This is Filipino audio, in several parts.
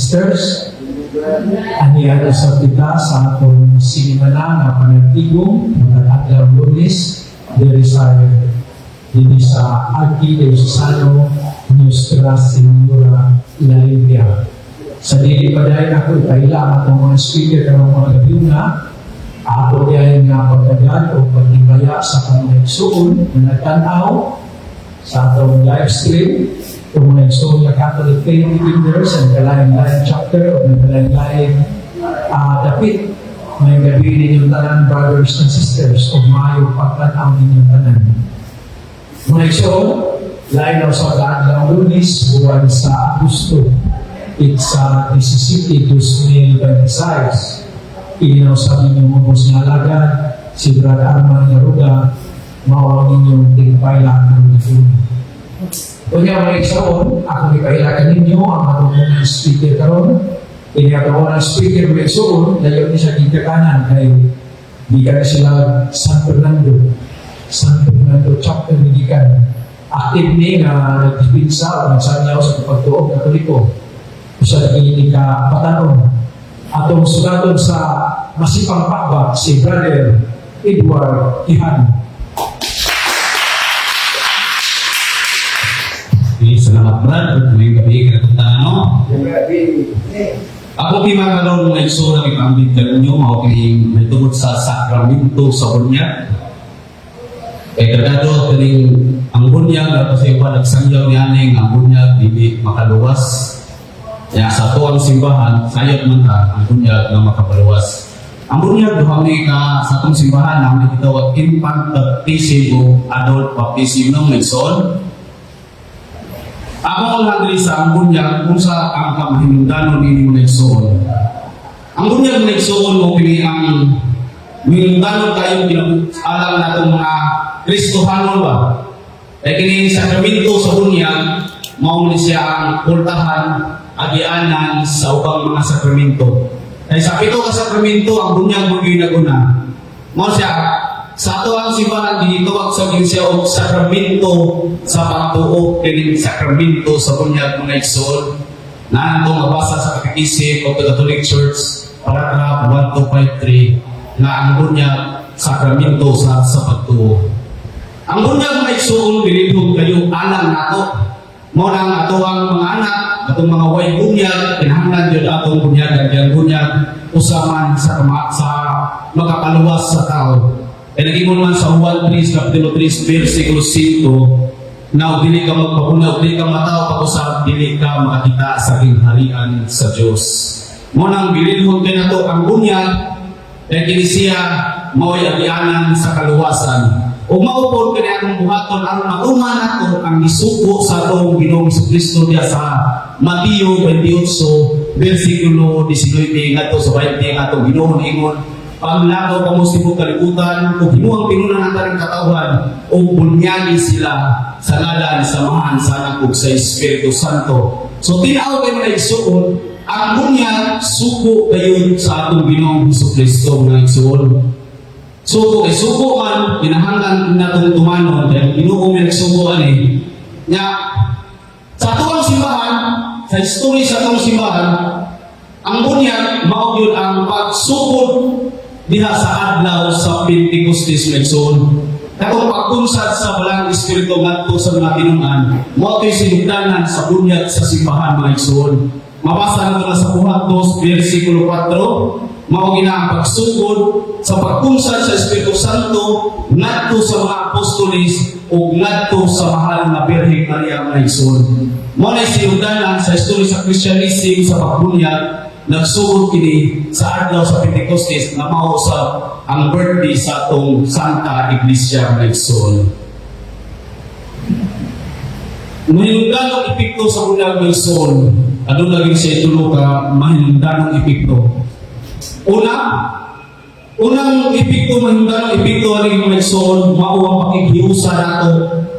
sisters. Aniyado sa kita sa atong sinimana na panagtigong magkatadlaw Lunes diri sa Arkidiocesano Nuestra Señora La Limpia. Sa dili pa dahil ako ipahila atong mga speaker ng mga gabi na ako dahil nga pagdagan o pagdibaya sa pangayagsuon na nagtanaw sa atong live stream kung mga igsoon na Catholic Faith Leaders and kalaing-laing chapter o kalaing-laing dapit may gabi ninyong tanan, brothers and sisters, o mayo pagtanaw ninyong tanan. Mga igsoon, lain na sa Daadlaw Lunes, buwan sa Agosto, it's 17, 2026. Inaw sa inyong mabos nga lagad, si Brad Arman Naruga, mawag ninyong tingpayla ng ito. Kunya mga igsoon, ako ipailakan ninyo ang matulungan speaker karon. Inagawa ng speaker mga igsoon, layo ni sa gigakanan kay di ka sila San Fernando chapter ni Gikan. Active ni nga nagdipinsa o nagsanyaw sa pagtuog Katoliko. Sa hindi ka patanon. Atong sugatod sa masipang pakba si Brother Edward Ihan. Salamat Brad, may gabi ka na ako pinakaroon ng iksura ng ipambit ka ninyo, makikinig may tungkol sa sakramento sa bunyag. Kaya kadado kaling ang bunyag, kasi pa nagsangyaw niya ang bunyag, hindi makaluwas. Kaya sa ito ang simbahan, sayot man ka ang bunyag na makapaluwas. Ang bunyag, duhami ka sa itong simbahan na may kitawag infant baptism o adult baptism ng Nagsoon. Ako lang diri sa ang bunyag kung sa ang kamahinungdanon ni Nagsoon. Ang bunyag Nagsoon mo pili ang hinungdanon kayo alam na itong mga Kristohanon ba? Kaya kini sakramento sa bunyag, mao ni siya ang kultahan, agianan sa ubang mga sakramento. Kaya sa pito ka sakramento, ang bunyag mag-ginaguna. Mao siya, sa ato ang simbahan, ginitawag sa siya o sakramento sa pagtuo, kining sakramento sa bunyag mga igsoon. Na ito mabasa sa Katekism of the Catholic Church, paragraph 1253, na ang bunyag sakramento sa pagtuo. Ang bunyag mga igsoon, bilibog kayo alam nato. Mao na ato ang mga anak, atong mga way bunyag, kinahanglan yun atong bunyag, ang bunyag, usaman sa makapaluwas sa tao. Kaya naging mo naman sa Juan 3, Kapitulo 3, versikulo 5, na dili ka magpapunaw, dili ka mataw, pag-usap, dili ka makakita sa harian sa Diyos. Munang bililhon kayo na ito ang bunyag, kaya kinisiya, mao'y agianan sa kaluwasan. O maupod ka na itong buhaton, ang matungan nato ang isuko sa itong Ginoong Jesucristo diya sa Mateo 28, versikulo 19, nga ito sa 20, nga ito Ginoong ingon, paglago ka mo sibog kalibutan, kung hinuang pinunan ang taring katawan, o bunyagi sila sa ngalan, samahan, sana kung sa Espiritu Santo. So, tinaw kayo na igsuon, ang bunyag, suko kayo sa atong Ginoong Jesucristo na igsuon. Suko kay suko man, kinahanglan natong tumanon, dahil Ginoo may nagsuko ani. Nga, sa atong simbahan, sa history sa atong simbahan, ang bunyag, mao yun ang pagsukod diha sa adlaw sa Pentecostes Nagsoon. Katong pagkunsad sa balang Espiritu ngadto sa mga tinunan, mao to'y sinugdanan sa bunyag sa simbahan mga igsoon. Mabasa nato na sa Buhat 2, versikulo 4, mao gina ang pagsugod sa pagkunsad sa Espiritu Santo ngadto sa mga apostoles o ngadto sa mahal na Birheng Maria mga igsoon. Mao na sinugdanan sa istorya sa Christianism sa pagbunyag. Nagsugod kini sa adlaw sa Pentecostes na mausap ang birthday sa atong Santa Iglesia Nagsoon. Mahinungdanong epekto sa bunyag Nagsoon, ano naging sa itulo ka mahinungdanong epekto? Unang epekto, mahinungdanong epekto ang Nagsoon, mao ang pakighiusa nato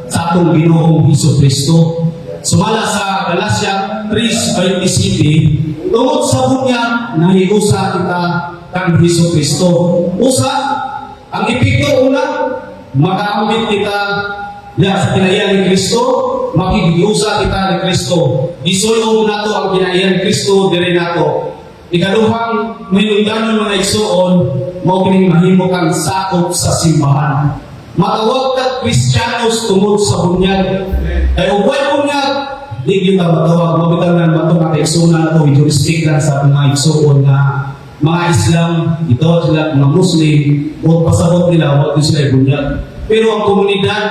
sa atong Ginoong Jesucristo. Sumala sa Galatia 3:27, tungod sa bunyag, nahiusa kita kang Jesucristo. Usa, ang epekto una, makaambit kita sa kinaiya ni Kristo, makikiusa kita ni Kristo. Gisulong nato ang kinaiyan Kristo diri nato. Ikaduhang hinungdanon mga igsoon, mao kining mahimo kang sakop sa simbahan. Matawag ka Kristiyanos tungod sa bunyag. Ay ubay bunyag, di kita matawag. Mabitang na matong mga igsoon na ito, i-juristic lang sa mga igsoon na mga Islam, ito sila mga Muslim, o pasabot nila, wag sila bunyag. Pero ang komunidad,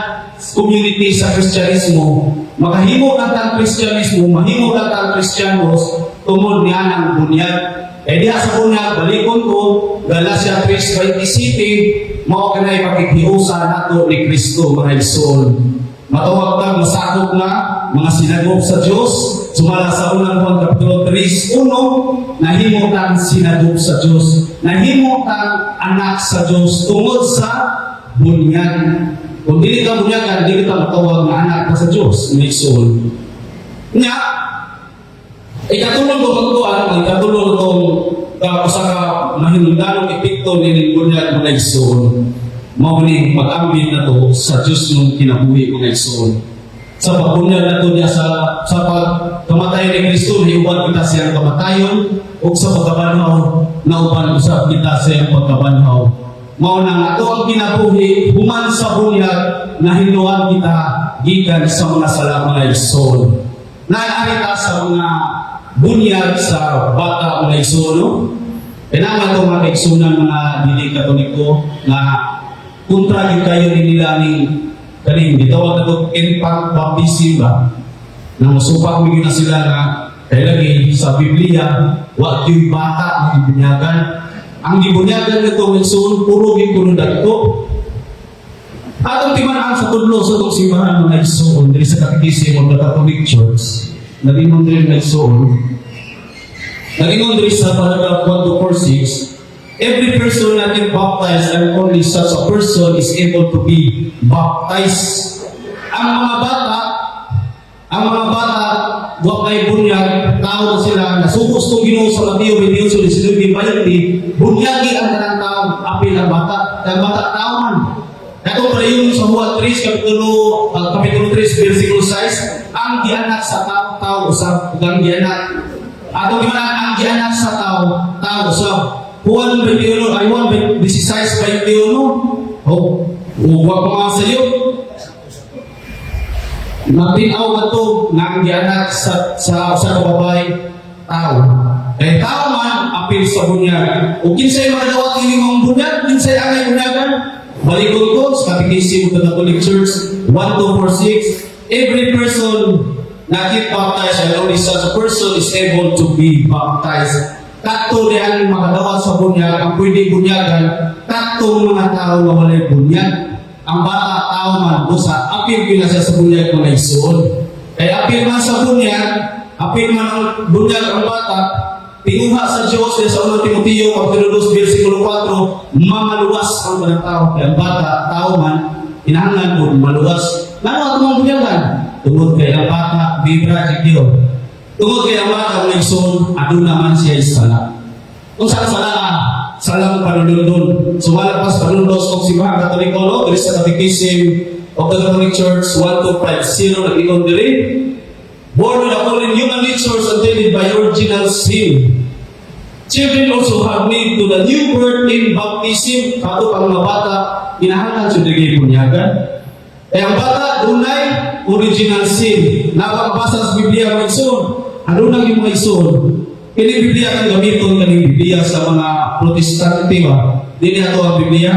community sa Kristyanismo, makahimo lang ang Kristyanismo, mahimo lang ang Kristyanos, tungod niya ng bunyag. Eh diha sa bunyag, balikon ko, Galatia 3:27, mao kanay pakikhiusa nato ni Kristo mga igsoon. Matawag kang masakop na mga sinagop sa Diyos. Sumala sa unang Juan Kapitulo 3:1, nahimo kang sinagop sa Diyos. Nahimo kang anak sa Diyos tungod sa bunyag. Kung dili ka bunyagan, dili ka matawag na anak ka sa Diyos, mga igsoon. Nga, ikatulong ko magtuan, ikatulong itong usa ka mahinungdanong epekto ni bunyag mga igsoon. Mao ni pag-ambit na to sa Diyos nung kinabuhi mga igsoon. Sa pagbunyag na to niya sa pagkamatay ni Kristo, hiuban kita siyang kamatayon, o sa pagkabanhaw, nauban usap kita siyang pagkabanhaw. Mao nang ato ang kinabuhi, human sa bunyag, na hinuan kita gikan sa mga sala mga igsoon. Naarita sa mga bunyag sa bata mga igsoon, no? Kailangan ito mga igsunan mga dili katoliko na kontra yung kayo nila ni kaning gitawag na infant baptism ba nang masupak mo na sila na kaya lagi sa Biblia wa yung bata ang ibunyagan. Ang ibunyagan nito igsoon puro gikuno dagko. Atong timan-an sa tudlo sa itong simbahan mga igsoon diri sa Katekismo of the Catholic Church. Naging diri na igsoon. Naging diri sa paragraph 1 to 46. Every person that is baptized and only such a person is able to be baptized. Ang mga bata, wapay bunyag, tao na sila, nasubos itong Ginoo sa Mateo 28:19, bunyagi ang kanang tao, apil ang bata. Ang bata tao man. Ito pa yung sa Juan 3, Kapitulo 3, versikulo 6, ang gianak sa tao usab, ang gianak. Ato ang gianak sa tao usab. Juan 21, ay Juan 16:21. Oh, uwa pa nga sa iyo. Matinaw na ito na ang gianak sa kababay tao. Eh tao man, apil sa bunyag. O kinsay madawat ini mong bunyag, kinsay angay bunyagan. Balikod ko sa Katekismo of the Catholic Church 1:246. Every person na get baptized and only such a person is able to be baptized. Takto diyan makadawat sa bunyag, ang pwede bunyagan, takto mga tao na walay bunyag. Ang bata tao man, busa, apil pila siya sa bunyag mga igsoon. Kaya apil man sa bunyag, apil man ang bunyag ang bata, tinguha sa Diyos, sa 1 Timoteo, Kapitulo 2, versikulo 4, mamaluwas ang mga tao. Kaya ang bata, tao man, inangan mo, maluwas. Nano at mga bunyagan? Tungod kay ang bata, bibra kikyo. Tungod kay ang bata, mga igsoon, ano naman siya isala. Kung saan sala ka, salang panulundon. Sumalapas panundos kong simbahan Katoliko, no? Diri sa Katekismo of the Catholic Church 1250, nag-ingon diri. Born with a fallen human nature tainted by original sin. Children also have need to the new birth in baptism. Kato pang mga bata, inahangan sa diri bunyagan. Eh ang bata, dunay original sin. Napakabasa sa Biblia mga igsoon. Ano nang yung mga igsoon? Kini Biblia kan gamiton kani Biblia sa mga Protestante ba? Dili ato ang Biblia.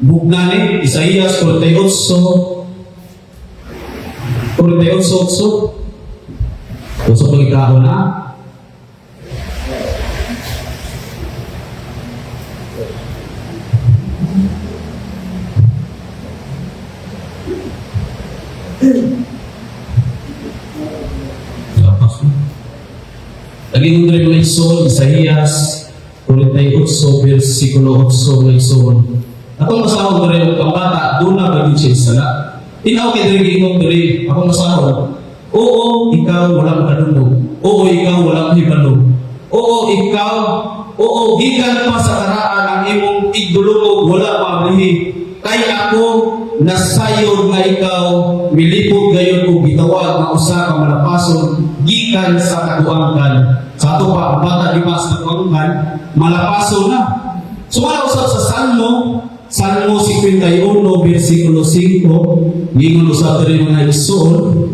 Bugnani Isaías 48:8. Sa pagkakao na. Lagi ko rin mga igsoon, Isaías 48, versikulo 8 mga igsoon. Akong masahod na rin ang bata, doon na bagay siya isala. Tinaw kay rin gingong rin, akong masahod. Oo, ikaw walang kanunod. Oo, ikaw walang hibalog. Oo, gikan pa sa karaan ang imong igdulog, wala mablihi. Kay ako, nasayod nga ikaw, milipod gayon kung gitawag na usa ka malapason, gikan gikan sa kaduangkan. Sa ato pa, ang bata di ba sa kaduangkan, malapaso na. So wala usap sa Salmo 51, versikulo 5, gingon usap diri mga igsoon,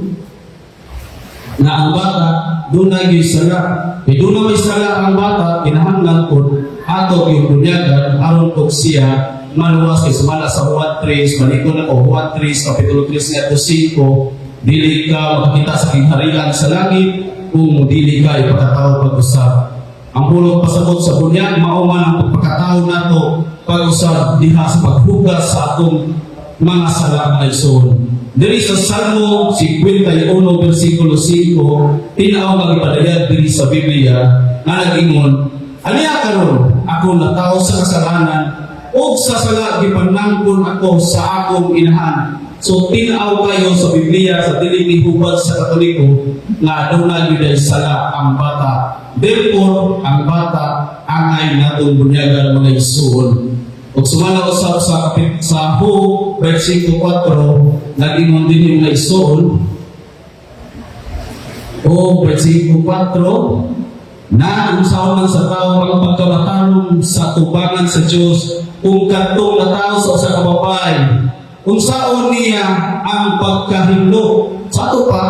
na ang bata, doon na yung sala. E doon na may sala ang bata, kinahanglan po, ato yung bunyagan, aron po siya, maluwas kay sumala sa Juan 3, malikon ako, Juan 3, kapitulo 3, nga 5, dili ka makakita sa kingharian sa langit, kung dili ka ipagkatao pag-usap. Ang pulong pasabot sa bunyag, mauman ang pagkakatao nato pag-usap diha sa paghugas sa atong mga sala na igsoon. Diri sa Salmo 51, versikulo 5, tinaw nga ipadayag diri sa Biblia nga nag-ingon, "Aniya karon ako natawo sa kasalanan, o sa sala gipanangkon ako sa akong inahan." So tinaw kayo sa Biblia sa dili ni hubad sa Katoliko nga aduna gyud ay sala ang bata. Therefore, ang bata angay natong bunyagan mga igsoon. Ug sumala usab sa Hug, versikulo 4, nag-ingon din yung mga igsoon. O versikulo 4, na unsaon man sa tao ang pagkabatalong sa tubangan sa Dios kung kadtong natawo sa usa ka babae. Unsaon niya ang pagkahilo. Sa ato pa,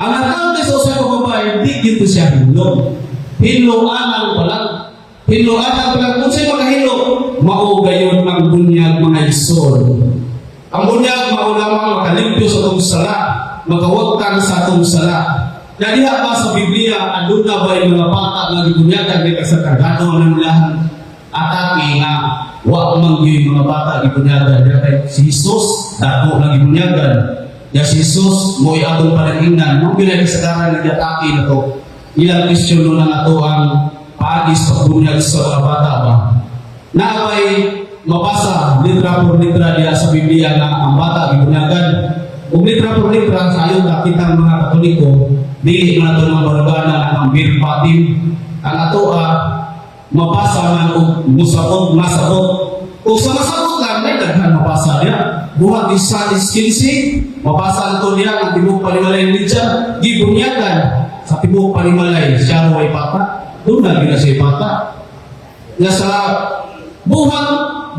ang natawo sa usa ka babae, di gito siya hilo. Hiloanan pa lang. Hiloanan pa lang. Kung sa'yo makahilo, mao gayon ang bunyag mga igsoon. Ang bunyag, mao lamang makalimpyo sa itong sala, makawagkan sa itong sala. Na diha ba sa Biblia, aduna ba yung mga bata na gibunyagan di sa kargado ng lahan atake nga wa man yung mga bata gibunyagan. Kaya si Jesus, dako na gibunyagan. Ya si Jesus, mo'y atong panagingnan. Nung pinag-isagaran nag-atake na to, ilang question na nga to ang paagis pagbunyag sa mga bata ba? Naabay mabasa litra por litra diya sa Biblia na ang bata gibunyagan. Kung litra por litra sa ayon nakita ng mga Katoliko, dili man ato mga barbanan ang birpatim. Ang ato mabasa man og musabot, masabot. Kung sa masabot lang, may daghan mabasa niya. Buhat isa is 15, mabasa nato niya ang tibok panimalay ni Lidya, gibunyagan. Sa tibok panimalay, siya ay pata. Doon na gina siya pata. Nga sa buhat,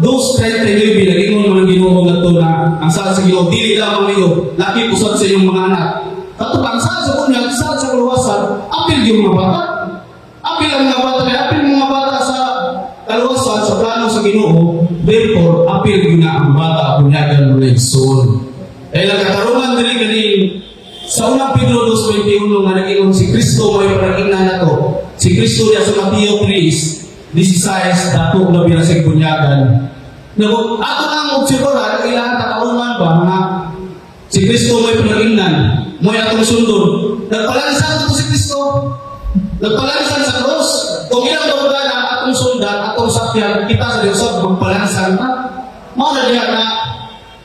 those 39, nag-ingon mo ng Ginoo na ito na ang saan sa Ginoo, dili lamang niyo, nakipusat sa iyong mga anak. Katupang saan sa bunyag, saan sa kaluwasan, apil yung mga bata. Apil ang mga bata, kaya apil mga bata sa kaluwasan, sa plano sa Ginoo. Therefore, apil yun na ang bata, bunyagan mo na igsoon. Dahil ang katarungan din ganing sa unang Pedro 2:21 nga nag-ingon si Kristo may panagingnan na to. Si Kristo niya sa Mateo 3:16 dato na binasig bunyagan. Ato nang obserbahan ang ilang katarungan ba nga si Kristo may panagingnan, may atong sundon. Nagpalansan ito si Kristo. Nagpalansan sa cross. Kung ilang babaga ang atong sundan, atong sakyan, kita sa Diyos magpalansan na. Muna diya na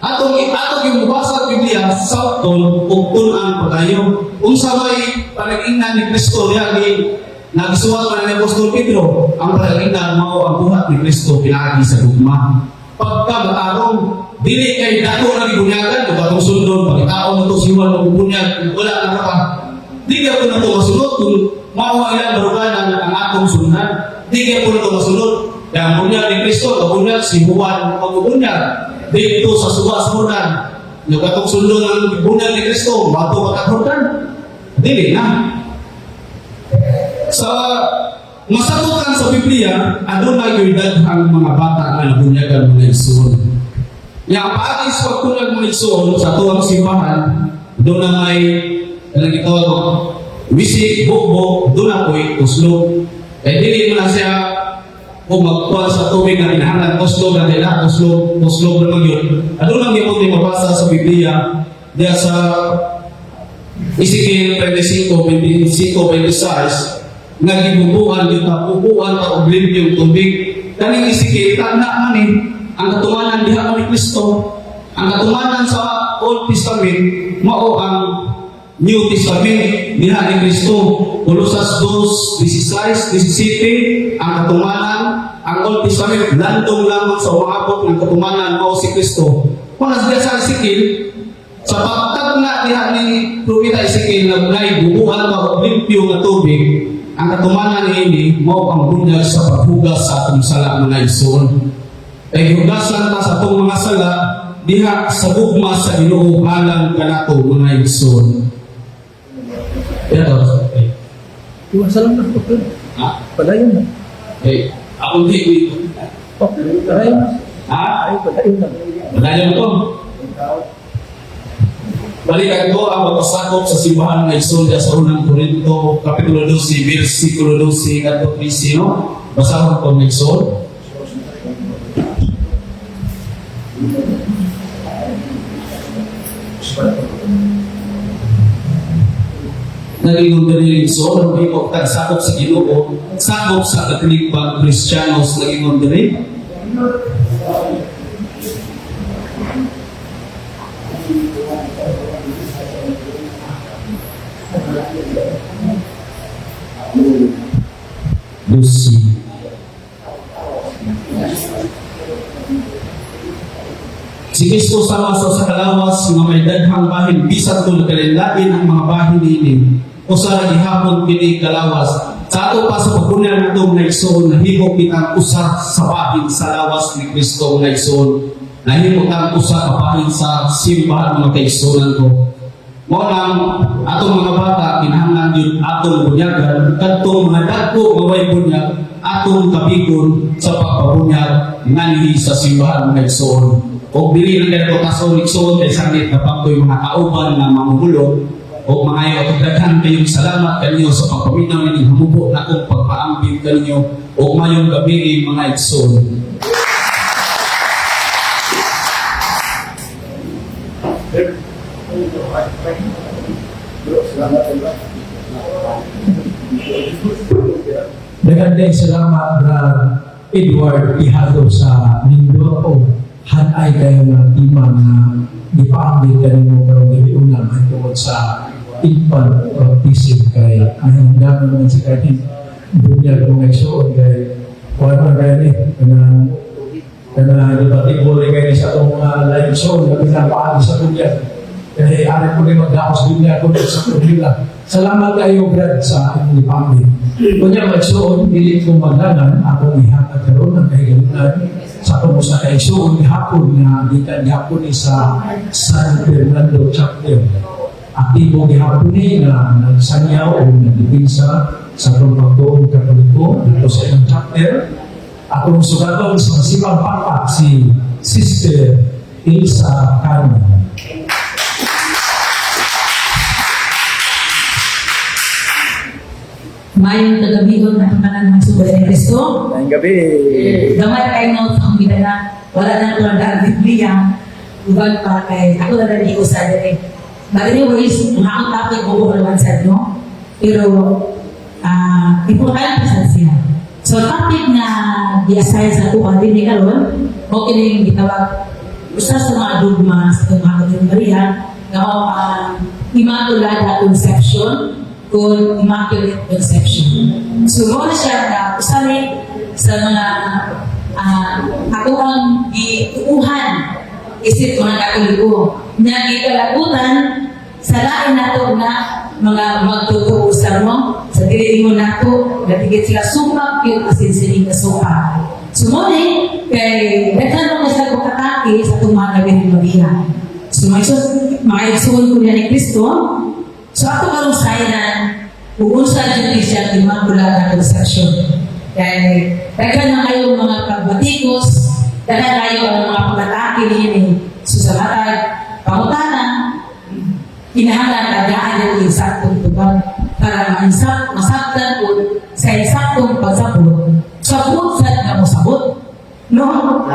atong yung mabasa Biblia sa utol ug tun-an pagayo. Unsa may panag-ingnan ni Kristo diya ni nagsuwat man ni Apostol Pedro, ang panag-ingnan mao ang buhat ni Kristo pinaagi sa dugma. Pagkabatarong dili kay dato na gibunyagan ug atong sundon pagkataon mo to siwan mo bunyag wala na ka. Di gyud na to masunod kung mao ang ilang baruganan ang atong sundan. Di gyud na to masunod. Kaya ang bunyag ni Kristo, ang bunyag si Juan pagbubunyag dito sa suba sa Jordan. Yung katong sundon ng bunyag ni Kristo, bato ka Jordan. Dili na. Sa masagutan sa Biblia, aduna yung daghang mga bata na nabunyagan mga igsoon. Yang paagis pagbunyag mga igsoon sa tuwang simbahan, doon na may nagitawag wisik, bukbok, doon na po'y uslog. Dili mo na siya kung magkuhan sa tubig na inahangan, uslog na nila, uslog naman yun. Ano lang yung may mabasa sa Biblia, diya sa Ezekiel 25:26, nga gibubuan yung tapubuan ta og limpyong tubig. Kaning Ezekiel tanda man ang katumanan diha man ni Kristo. Ang katumanan sa Old Testament mao ang New Testament diha ni Kristo. Colosas 2:16-17 ang katumanan. Ang Old Testament landong lamang sa umaabot ng katumanan mao si Kristo. Kung nasdiya sa Ezekiel Sa pagtagna diha ni Propeta Ezekiel na bunay bubuhan ka og limpyo nga tubig, ang katumanan niini mao ang bunyag sa paghugas sa atong sala mga igsoon. Kay hugasan ta sa atong mga sala diha sa gugma sa Ginoo alang kanato mga igsoon. Ito. Salam na po. Ha? Padayon na. Okay. Ako di. Padayon na. Ha? Ay, padayon na. Padayon ko. Balikan ko ang pagpasakop sa simbahan ng igsoon sa unang Korinto, Kapitulo 12, versikulo 12, kanto 13, no? Basahon ko ng igsoon. Naging diri igsoon, ang biko tagsakop sa Ginoo, sakop sa Katolikong Kristiyanos naging diri. Lucy. Si Kristo sama sa kalawas nga may daghang bahin bisan kung nagkalinlain ang mga bahin nini o sa gihapon kini kalawas sa ato pa sa pagbunyag nato nga igsoon nahimo kitang usa sa bahin sa lawas ni Kristo nga igsoon nahimo kitang usa ka bahin sa simbahan mga kaigsoonan ko. Mo nang atong mga bata kinahanglan yun atong bunyagan kadtong mga dagko nga way bunyag atong kabigon sa pagpabunyag nganhi sa simbahan mga igsoon. O dili na kaya kotason igsoon kay sakit na pagkoy mga kauban nga mamulog o mga iyo daghan kayong salamat kanyo sa pagpaminaw nining hamubo na kong pagpaambing kanyo o mayong gabi mga igsoon. Nagandang salamat, Brad Edward Tihado sa Mindoro. Hanay kayo ng tima na ipaambing kayo mo karong gabi unang ay tungkol sa infant baptism kay nahindaman naman si Katin bunyag kong igsoon kay kuwan kayo ni kana debatibol kayo sa itong live show na pinapaano sa bunyag kaya ari po rin mag-ahos bunyag kung sa kumila. Salamat kayo, Brad, sa inyong ipambing. Kunya magsuon, pilit kong maglanan, ako ihatag karoon ng kahigalunan sa kumusta kaigsuon gihapon nga gikan gihapon ni sa San Fernando Chapter. Aktibo gihapon ni nga nagsanyaw o nagdipinsa sa Pagtuong Katoliko dito sa ilang chapter. Akong sugaton sa masipang papa si Sister Ilsa Cano. Mayong kagabigon na pangalan ng Sugo ni Kristo. Ngayong gabi. Gamay kayo no sa mga na wala na tulad ang Biblia. Ubag pa kay ako na rin sa dere. But anyways, ang topic ko naman sa no. Pero important pa sa siya. So topic na di-assign sa tuwa din ni karon, okay na yung gitawag usa sa mga dogma sa mga Maria, nga Immaculada Conception kung Immaculate Conception. So, mo na siya na usali sa mga ako ang giuuhan isip mga Katoliko na gikalabutan sa lain nato na mga magtutuo sa mo sa dili mo nato natigit sila sumak yung asin sining kasuka. So, mo kay daghan mo sa pagkatake sa itong mga gabi ni Maria. So, mga igsoon ko niya ni Kristo. So ako karong sayran, uunsa dito siya Immaculada Conception. Dahil daghan na kayo mga pagbatikos, daghan kayo ang mga pagkatake niya. So sa matag, pangutana, kinahanglan tagaan yung isaktong tubag para masaktan po sa isaktong pagsabot. Sabot sa nga mo sabot. No?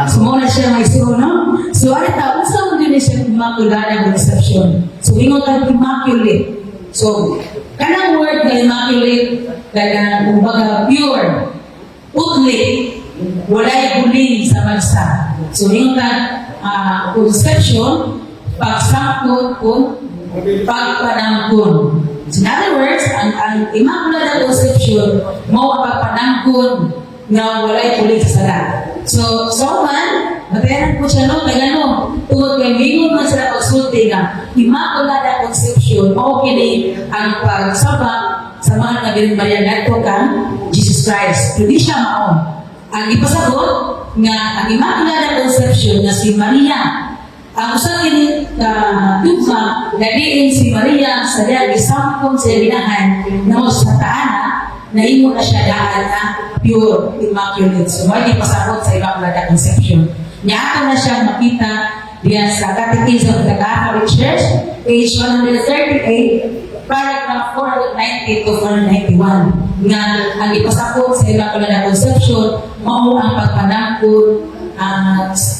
So muna siya may suro, no? So ano ta, unsa mo din siya Immaculada Conception. So ingon ka Immaculate. So, kanang word na immaculate, kanang kumbaga pure, utli, walay buling sa bansa. So, yung conception, pagsangkot kung pagpanangkon. So, in other words, ang Immaculada Conception, mo pagpanangkon na walay buling sa sala. So man, Matayanan po siya no, tagano. Tungod kay mingon man sila pagsulti nga, Immaculada Conception, mao kini ang pagsabak sa mga nga Birhen Maria ngadto kang Jesus Christ. Hindi siya mao. Ang ipasagot nga ang Immaculada Conception nga si Maria ang usa kini dugma nga diin si Maria sa diya gisampon sa binahan na sa taana na imo na siya daan na pure immaculate. So why di pasabot sa Immaculada Conception. Nya ato na siya makita diya sa Catechism of the Catholic Church, page 138, paragraph 490 to 491 nga ang ipasabot sa Immaculada Conception mao ang pagpanangkot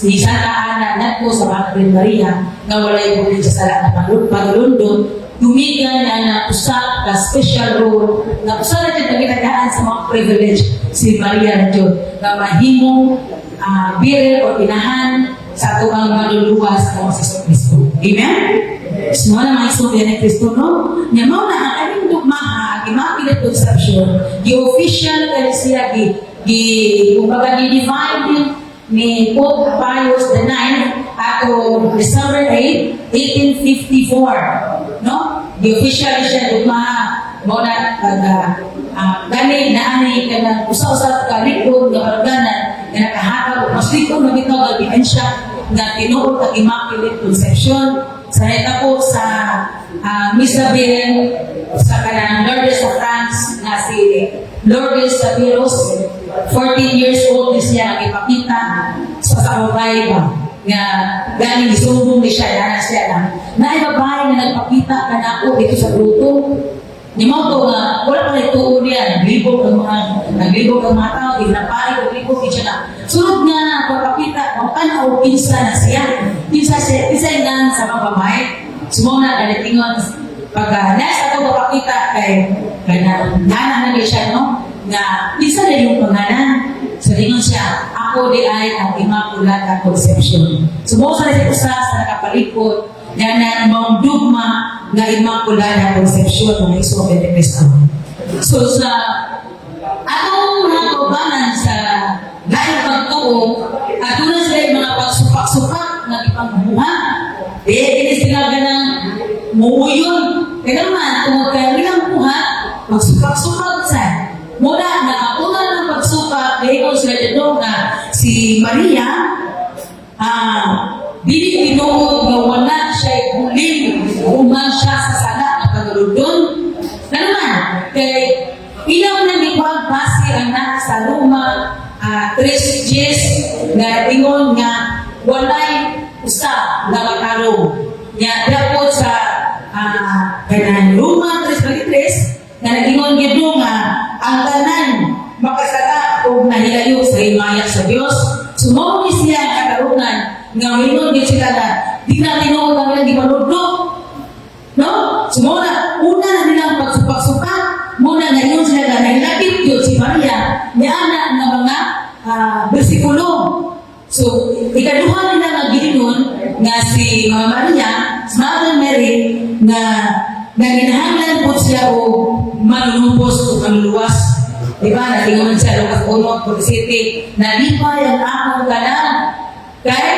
ni Santa Ana ngadto sa Birhen Maria nga walay bulig sa sala na pagulundon tumigan na usa ka special role na usa na jud nagitagaan sa mga privilege si Maria jud nga mahimong birhen o inahan sa atuang maluluwas ng si Kristo. Amen? Semua na mga istorya ni Kristo, no? Nya mao na ang aming dugmaha, ang Immaculate Conception, gi-official kaya siya, kumbaga gi-divine ni Pope Pius IX ato December 8, 1854. No? The official siya dugmaha mo na gani na ani kanang usa-usa ka likod nga organan nga nakahatag mas likod na bitaw ang ebidensya nga tinuod ang Immaculate Conception sa neta po sa Misabel sa kanang Lourdes sa France nga si Lourdes Sabiros 14 years old siya ang ipakita sa kababae ba nga galing isumbong ni siya na siya lang na ay babae na nagpakita ka na ako dito sa grupo ni mo to nga wala pa ito niya naglibog ang mga tao ginapari o naglibog siya na sunod nga pagpakita kung tanaw pinsa na siya pinsa nga sa mga babae sumuna kalitingon pag nasa ako pagpakita kay nana na siya no nga isa na yung pangalan sa lingon siya ako di ay ang Immaculada Conception sumusa na siya sa nakapalikot na mong dugma na Immaculada Conception ng Iso Pentecosto. So sa atong mga kaubanan sa dahil pagtuo at doon sila yung mga pagsupak-supak na ipangbuha ini sila ganang muuyon kaya naman kung kailang buha pagsupak-supak sa mula na kapunan ng pagsupak dahil sila dito na si Maria dili tinuod nga wala siya huling uman siya sa sala na pagulundon na naman kay ilaw na ni Juan base ang nasa Roma 3 Gs nga tingon nga walay usa na matarong nya dapat sa kanang Roma 3:23 nga nagingon gid nga ang tanan makasala o nahilayo sa himaya sa Dios sumo ni siya ang katarungan nga mingon gid sila na di na tinuod ang ilang gipanudlo no sumo na una na nilang pagsupak-supak muna na yun sila na nahilapit yun si Maria ni anak ng mga bersikulo so ikaduha nila nga giningon nga si Maria Mother Mary na ginahanglan po siya o manunupos o manuluwas. Diba? Natingon siya Lucas 1:47 nalipay ang akong kanan kaya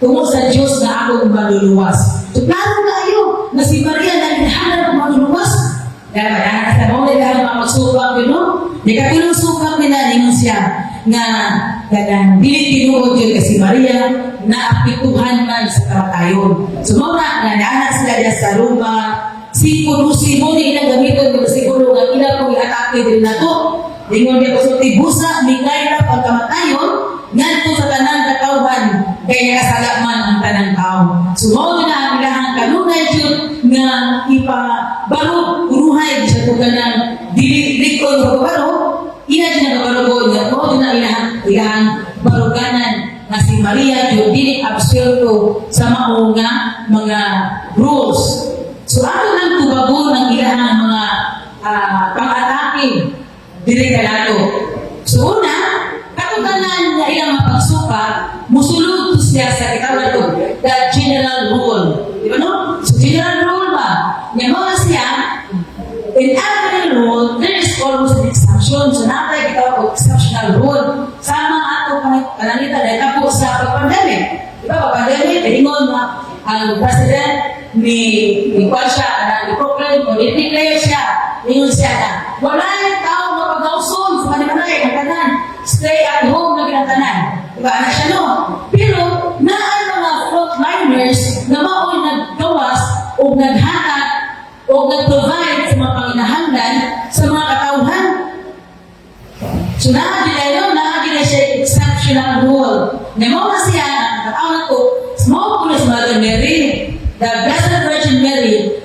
tungkol sa Diyos na akong maluluwas. So plano kayo na si Maria na ginahanglan o manuluwas. Dahil madahan sa mga dahil magsubang yun, no? Di katulong subang nila ningon siya na dili tinuod yun kasi Maria na apituhan man sa kamatayon. So mga nanahan sila dyan sa Roma, si mo ni ilang gamiton ng siguro nga ilang kong i-atake din na to. Ingon niya ko sa tibusa, mingay na pagkamatayon, nganto sa tanang katawhan, kaya nakasala man ang tanang tao. So mga na ang ilahang kanunay yun nga ipabaro, uruhay sa tugan ng dilikon o baro, ina din ang kabarugon nga po na ilahang baruganan na si Maria yung dili absurdo sa maunga mga rules. So ato lang tubago ng ilahang mga pang-atake dili kalato. So una, katutanan na ilang mapagsupak, musulod siya sa kitawag to, the general rule. Di ba no? So general rule ba? Nga mga siya, in every rule, there is always an exception. So natay kitawag ko exceptional rule. Sama ato pananita dahil way, kaingon na ang president ni Kwan siya, i-proclaim o i-declare siya, ingon siya na, wala yung tao na pag-auson sa manimanay, ang tanan, stay at home na ginatanan. Diba, ano siya no? Pero, naan mga frontliners na mao'y naggawas o naghanap o nag-provide sa mga panginahanglan sa mga katauhan. So, nakagila siya exceptional role. Nemo na siya, nakatawag ko, small pulis Mother Mary, the Blessed Virgin Mary,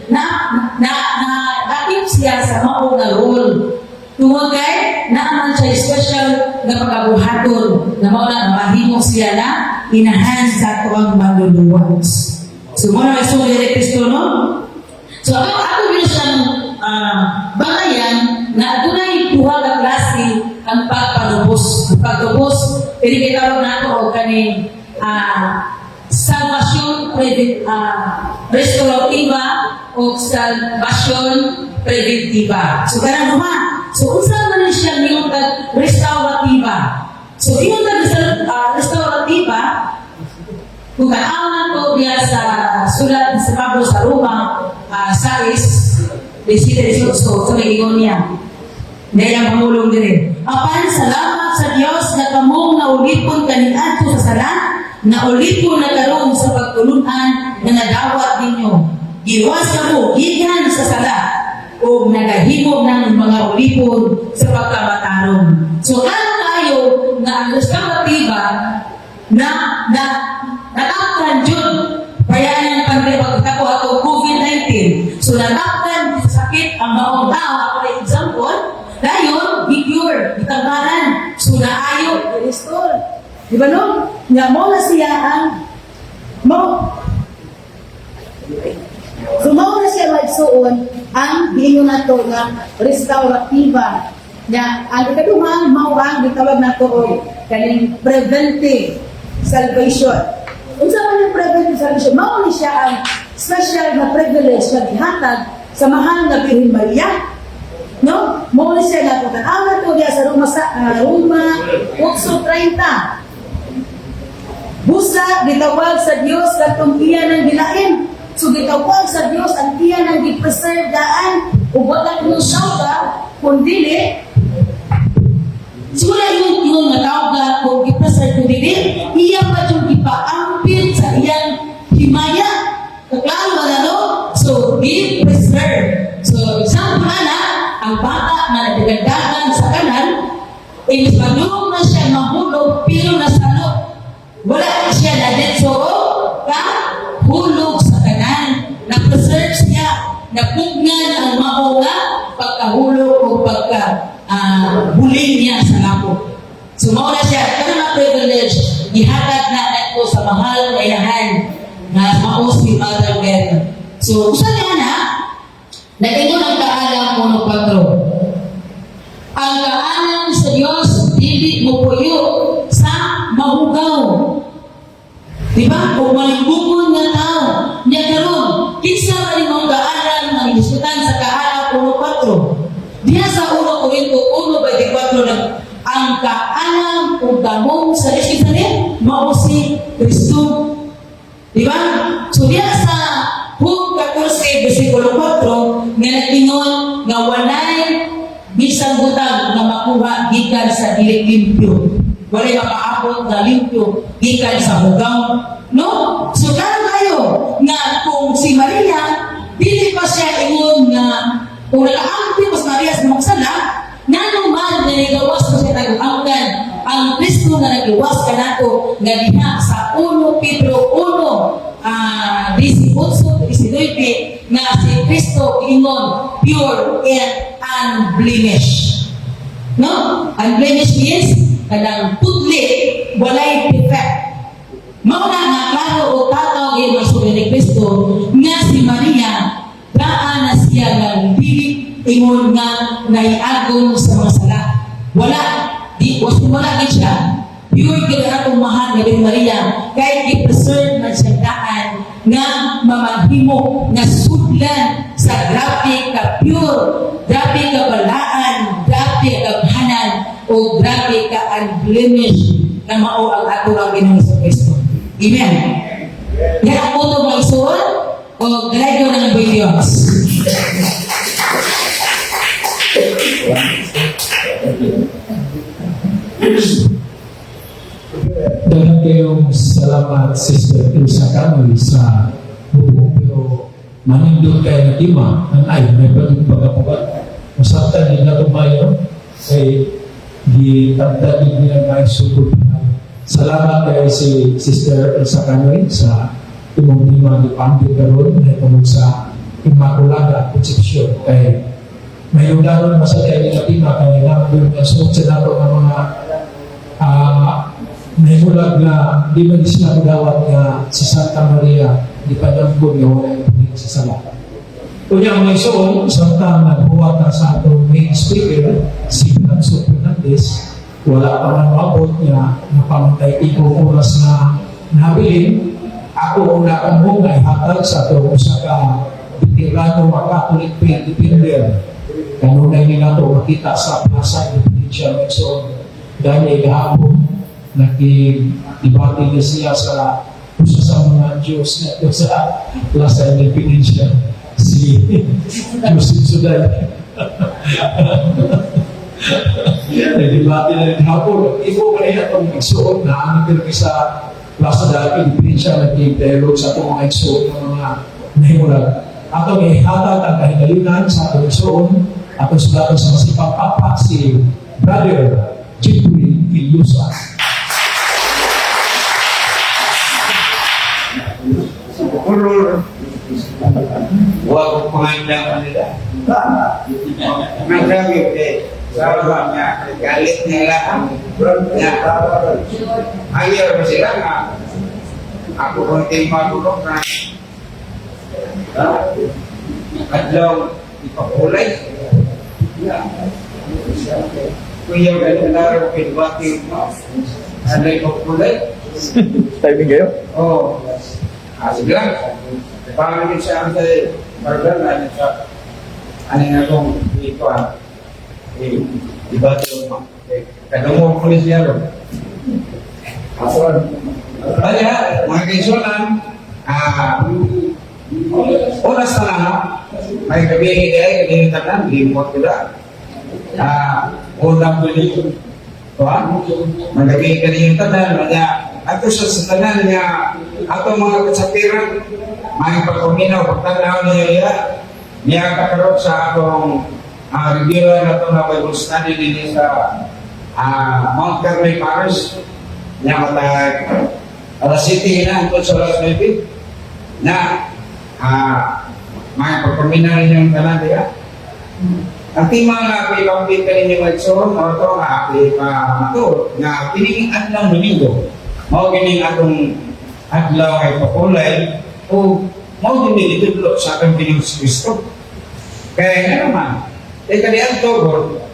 nakip siya sa maong na role. Tungod kay, naaman siya special na pag-abuhaton, na mauna mahimok siya na inahan sa tuwang manluluwas. So, muna may sulit ni Kristo, no? So, ako bilang siyang bangayan na adunay duha ka klase ang pagpalubos. Pagtubos, pinigitawag na ito o kaning salvation restorativa o salvation preventiva. So, karang duha. So, unsa man siya ngayong restorativa. So, ngayong restorativa, kung kaawan ko diya sa sulat sa Pablo sa Roma, 6:17, so may ingon niya. Dahil ang pamulong din. Apan, salamat sa Diyos na kamong naulipon kaninadto sa sala, naulipon na karon sa pagtulunan na nadawat ninyo. Iwas ka mo, gikan sa sala, o nagahimog ng mga ulipon sa pagkamatarong. So, ano tayo na ang restorativa na natakpan dyan bayanan pagkako ako COVID-19. So, natakpan sa sakit ang maong tao. Ako na example, dayon, gi-cure, gitanggaran. So, naayo, i-restore. Di ba no? Nga mo na siya ang so, mo na siya magsuon ang hiingon na to nga restorativa. Na ang ikaduhang mao ang gitawag na to kaning preventive salvation. Unsa man yung preventive salvation? Mao ni siya ang special na privilege na gihatag sa mahal na Birhen Maria. No? Mao ni siya nga to kan to diya sa Roma 8:30. Busa gitawag sa Dios katong iya nang gilain. So gitawag sa Dios ang iya nang gi-preserve daan ug wala kuno syauta kundi sula yung natawag kung i-preserve ko dili, iya pa yung ipaampit sa iyang himaya. Kaklaro ba na no? So, be preserved. So, example na, ang bata na nagdagandagan sa kanan, inis magulong na siya mahulog, pero nasalo. Wala siya na dito, hulog sa kanan. Na-preserve siya, napugnan ang maunga, pagkahulog o buling niya sa lapo. So, mauna siya, kaya na privilege, ihatag na ito sa mahal na ilahan na maus ni Mother Mary. So, usa niya na, nagingon ang kaalam mo 4. Ang kaalam sa Diyos, dili mo puyo sa mahugaw. Diba? Kung malibungon nga tao, niya karon, kinsa rin mong kaalam na inusutan sa kaalam 4. Diya sa 1 Korinto 1:24 na ang kaalam o damong sa Israel, mao si Kristo. Diba? So diya sa Hug 14:4 nga nagtingon nga walay bisang butang na makuha gikan sa dili limpyo. Walay mapaabot na limpyo gikan sa hugaw. No? So tayo nga kung si Maria dili pa siya ingon nga kung nakaampi mas Maria sa magsala, nanong man na nagawas mo siya tag-angkan ang Kristo na nagawas ka nato nga diha sa 1 Pedro 1:18 nga si Kristo ingon pure and unblemished. No? Unblemished means kanang putli, walay defect. Mauna nga klaro o tataw yung masubi ni Kristo nga si Maria daan na siya ng dili ingon nga naiagong sa mga sala. Wala. Wala din siya. Pure gila atong mahal na Birhen Maria kahit i-preserve na siya daan nga mamahimo nga sudlan sa grabe ka pure, grabe ka balaan, grabe ka hanan, o grabe ka unblemished na mao ang ato ang Ginoong Kristo. Amen. Yan ang moto ng isul o galay ko ng videos. Dapat kayong salamat, Sister Elsa Canoy, sa buo, pero manindot kayo na tima, ang ay, may pagkapugat. Masaktan din na tumayo, kay di tagtagin nilang mga sugod. Salamat kay si Sister Elsa Canoy sa imong tima di Pampi Karon na tungkol sa Immaculada Concepcion. Kay may undaron masaktan din na tima, kaya naman yung suot sa nato ng mga may mulag na di ba di sila magawat nga si Santa Maria di pa nambog nga wala yung sa sala. Kunya mga isoon, samtang nagbuwat na sa atong main speaker, si Franco Fernandez, wala pa man maabot niya na pamantay ikong oras na nabilin. Ako una kang muna ihatag sa atong usa ka veterano Catholic defender. Kanunay nila ito makita sa Plaza Indonesia Metso. Dahil gahapon nag-debate na siya sa usa sa mga Diyos na ito sa Plaza Indonesia, si Joseph Suday. Nag-debate na gahapon. Ibo ka na itong igsuot na aming pero sa Plaza Indonesia nag-dialog sa itong mga igsuot ng mga nahimulag. Ato may hatag ang kahigalunan sa atong igsuot. Atong sulat sa masipang papa si Brother Jeffrey Ilusa. Siguro, huwag ko pangandang nila. Nagsabi ko, sabi niya, galit nila na ayaw ba sila nga ako kung tinimagulong na adlaw ipakulay. Kuya ganun na rin pinwati mo. Ano yung kulay? Timing kayo? Oo. Sige lang. Pangalamin siya ang tayo. Parang ano siya. Ano nga kung dito iba ito mo. Kadungo ko siya rin. Kaya, mga kaisulan, oras na lang, may gabihin kayo, gabihin ka lang, limot ko lang. Unang balik. Magagay ka rin yung tanan, ato sa tanan niya, ato mga kasapiran, may pagkuminaw, pagtanaw niya niya kakarot sa atong reviewer na ito na Bible study din sa Mount Carmel Parish, niya matag alas 7 na, ito sa alas 9 na may pagkuminaw rin yung tanan niya. Ang tima nga ako ipapit ka ninyo magsoon, o ito nga ako ipamatur, nga piniging adlaw Domingo. Mao gining atong adlaw ay pakulay, o mao gining itudlo sa atong Panginoon Kristo. Kaya nga naman, kadiang togol,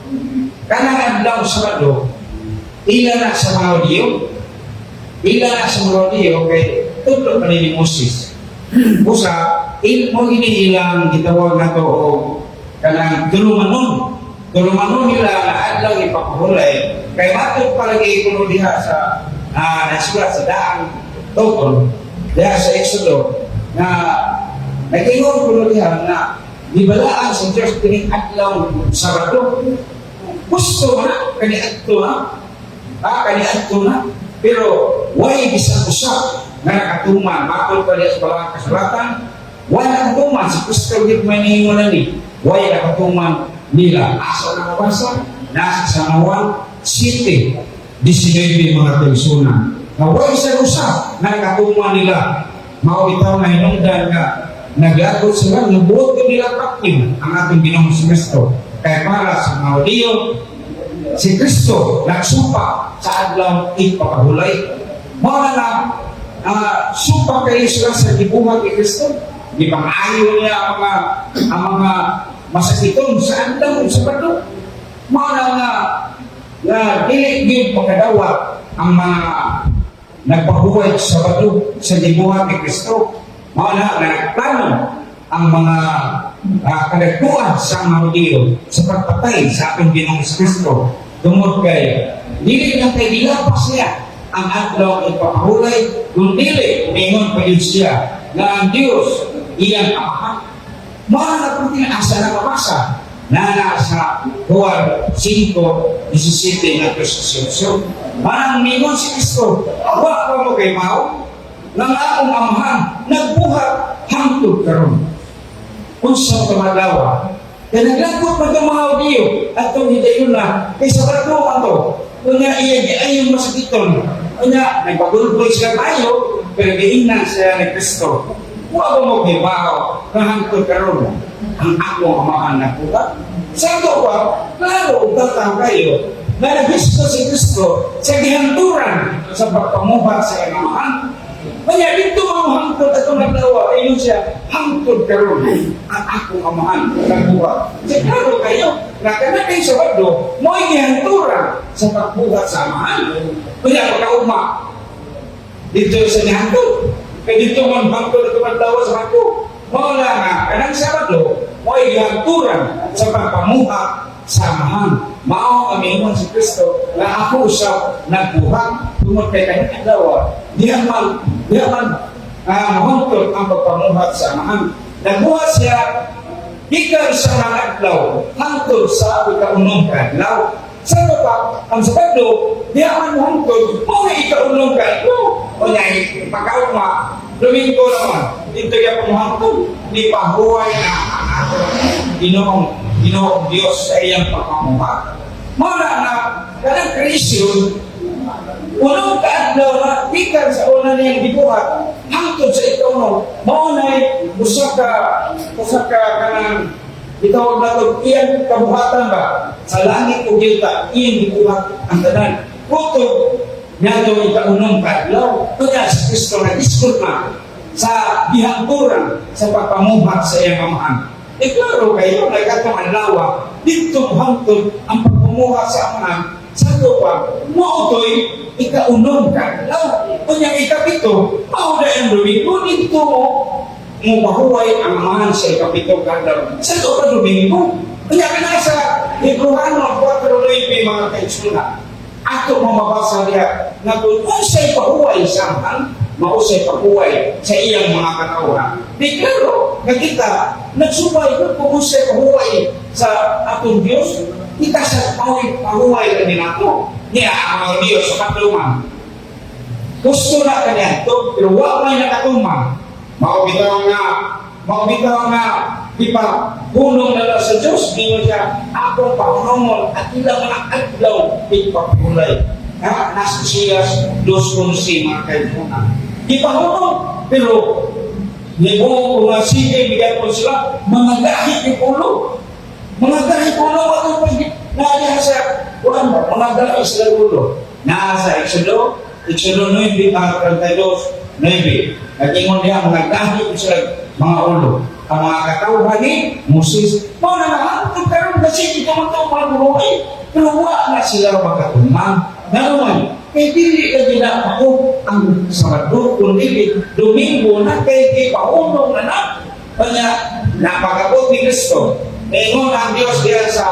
kanang adlaw Sabado, ila na sa mga audio, kay tudlo pa ni Moses. Usa, mo giniilang gitawag na to o kanang tulumanon nila na adlaw ipakahulay kay matod palagi kuno diha sa nasulat sa daang tungkol diha sa Exodo na nag-ingon kuno diha na gibalaan sa Diyos kining adlaw Sabado. Gusto na kaniadto na pero way bisan usab na nakatuman matod pa diha sa balang kasulatan way nakatuman sa Kristo gid may niingon ni way nakatuman nila. Asa na nabasa? Nasa sa Nawan City, 19 mga kaisunan. Na way sa usap na nakatuman nila. Maubitaw na hinungdan nga naglagot sila, nabuot ko nila kapin ang ating Ginoong Kristo. Kaya para sa mga Diyo, si Kristo nagsupa sa adlaw ipapahulay. Mga supa kayo sila sa dibuhat ni Kristo. Di ba maayo niya ang mga masakiton sa adlaw sa Sabado. Mga nga dili pagkadawa ang mga nagpahuway sa Sabado sa dibuhat ni Kristo. Mga nga nagplano ang mga kadagpuan sa mga Diyo sa pagpatay sa ating Ginoong Kristo. Tungod kay dili lang kay dilapas niya ang adlaw ipapahulay kung dili mingon pa yun siya na ang Diyos iyang amahan. Mga napunting asa na mabasa na nasa Juan 5:17 na Kristo. Manang mingon si Kristo, wa pa mo kay mao nang akong amahan nagbuhat hangtod karon. Unsa ka madlawa? Kaya naglagot magkamahaw niyo at itong hidayon na kay sa bato ato. Kunya iya di ayong masakiton. Kunya nagpagulboy sila tayo pero giingnan siya ni Kristo. Wa mo gibaw na hangtod karon ang akong amahan nagbuhat. Sa ito pa, klaro ugatang kayo na naghisto si Kristo sa gihanturan sa pagpamuhat sa amahan. Kaya dito ang hangtod at naglawa, ayun siya, hangtod karon ang akong amahan nagbuhat. Sa klaro kayo, na kayo sa wado, mo'y gihanturan sa pagbuhat sa amahan. Kaya pagkauma, dito sa nihantod, kaya dito ang hangtod at naglawa sa wado. Mawala nga, kanang Sabado, mo'y gihanturan sa pagpamuhat sa amahan. Mao ang ingon si Kristo na ako sa nagbuhat tungod kay kanyang adlaw. Diyan man mahungkot ang pagpamuhat sa amahan. Nagbuhat siya ikaw sa mga adlaw hangtod sa ikaunong kadlaw. Sa pa ang Sabado, diyan man mahungkot mo ikaunong kadlaw. O niya, pagkauma, Domingo naman, dito yung pumuhangkot, di pahuway na ang atong Ginoong Diyos sa iyang pagpamuhat. Mula na, kanang Krisyon, unang kaadlaw na ikan sa una niyang gibuhat, hangtod sa ito no, maunay, usa ka kanang itawag na ito, iyang kabuhatan ba? Sa langit o gilta, iyang gibuhat ang tanan. Kutog, niya ito ikaunong kaadlaw. Kaya si Kristo nag-iskot na sa bihangkuran sa pagpamuhat sa iyang amahan. Klaro kayo, nagkatong anlawa, dito hangtod ang pagpamuhat sa amahan, sa lupa, mautoy, ikaunong kadlaw. Kunya ikapito, mauda ang Domingo, dito mo mahuway ang amahan sa ikapito kadlaw. Sa lupa Domingo, kunya ka na sa Hebreano 4:9 mga kaitsunan. Ato mamabasa niya na kung sa'y pahuway sa amahan, mausay pahuway sa iyang mga katawan. Di klaro, na kita nagsubay kung usay pahuway sa atong Diyos, kita sa pahuway kami nato. Niya ang mga Diyos sa katulungan. Gusto na kanya ito, pero wala may nakatulungan. Maubitaw nga, di pa, hunong na sa Diyos, di mo siya, akong pahunongon at ilang mga adlaw, ipapulay. Nasa Siyas 2:11 mga kaibigan. Di pa hunong, pero ni mo kung sige, bigyan ko sila, mga dahil ni ulo. Mga dahil ulo, at nalihan sa mga dahil sila ulo. Nasa Exodo 9:32, 9. Nag-ingon niya, mga dahil sila mga ulo. Ang mga katawhan ni Moses, mga nangahantog karoon kasi ito mga buhay. Pero wala na sila magkatumang. Naman, kay dili na ginako ang Sabado, kundi Domingo na kay paunong na na. Kanya, napagabot ni Kristo. Ingon ang Diyos diyan sa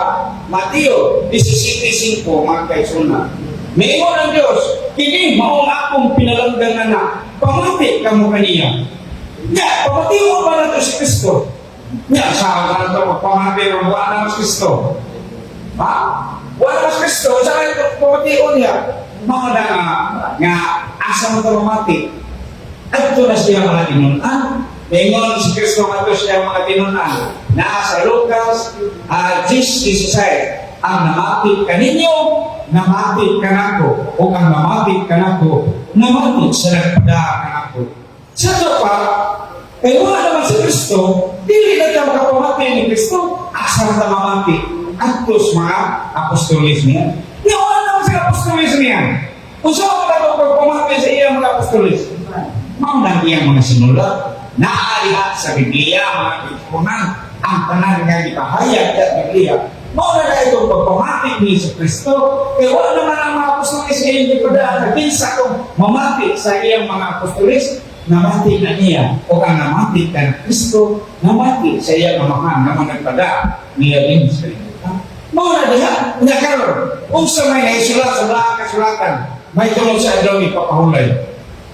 Mateo 17:5, mga kaisunan. Ingon ang Diyos, kini maong akong pinalanggan na pamati ka mo kaniya. Ya, pamati mo ba na ito si Kristo? Ya, sa ka na ito, pamati mo ba na mas Kristo? Ha? Wala mas Kristo, sa kanya pamati o niya. Mga na nga asa mo ito pamati. At ito na siya mga tinunan. Ingon si Kristo nga ito siya mga tinunan. Nasa Lucas 10:16, ang namati kaninyo, namati kanako, o ang namati kanako, namati sa nagpada kanako. Sa ito pa, kaya wala naman si Kristo, dili na siya makapamati ni Kristo, asa na mamati. At tos mga apostolis niya. Di wala naman si apostolis niya. Kung saan ka ito pagpamati sa iyang mga apostolis? Maunang iyang mga sinulat, naalihat sa Biblia, mga kaibigan, ang tanan nga ipahayag sa Biblia. Mauna na itong pagpamati ni Yesu Kristo, kaya wala naman ang mga apostolis sa iyong ipadaan, nagpinsa kong mamati sa iyang mga apostolis, namati na niya, o ang namati ka ng Kristo, namati sa iyang mamahan, naman nagpada niya din sa iyo. Mauna diha, nakaroon, kung sa may naisulat sa mga kasulatan, may tulong sa adlaw ipapahulay.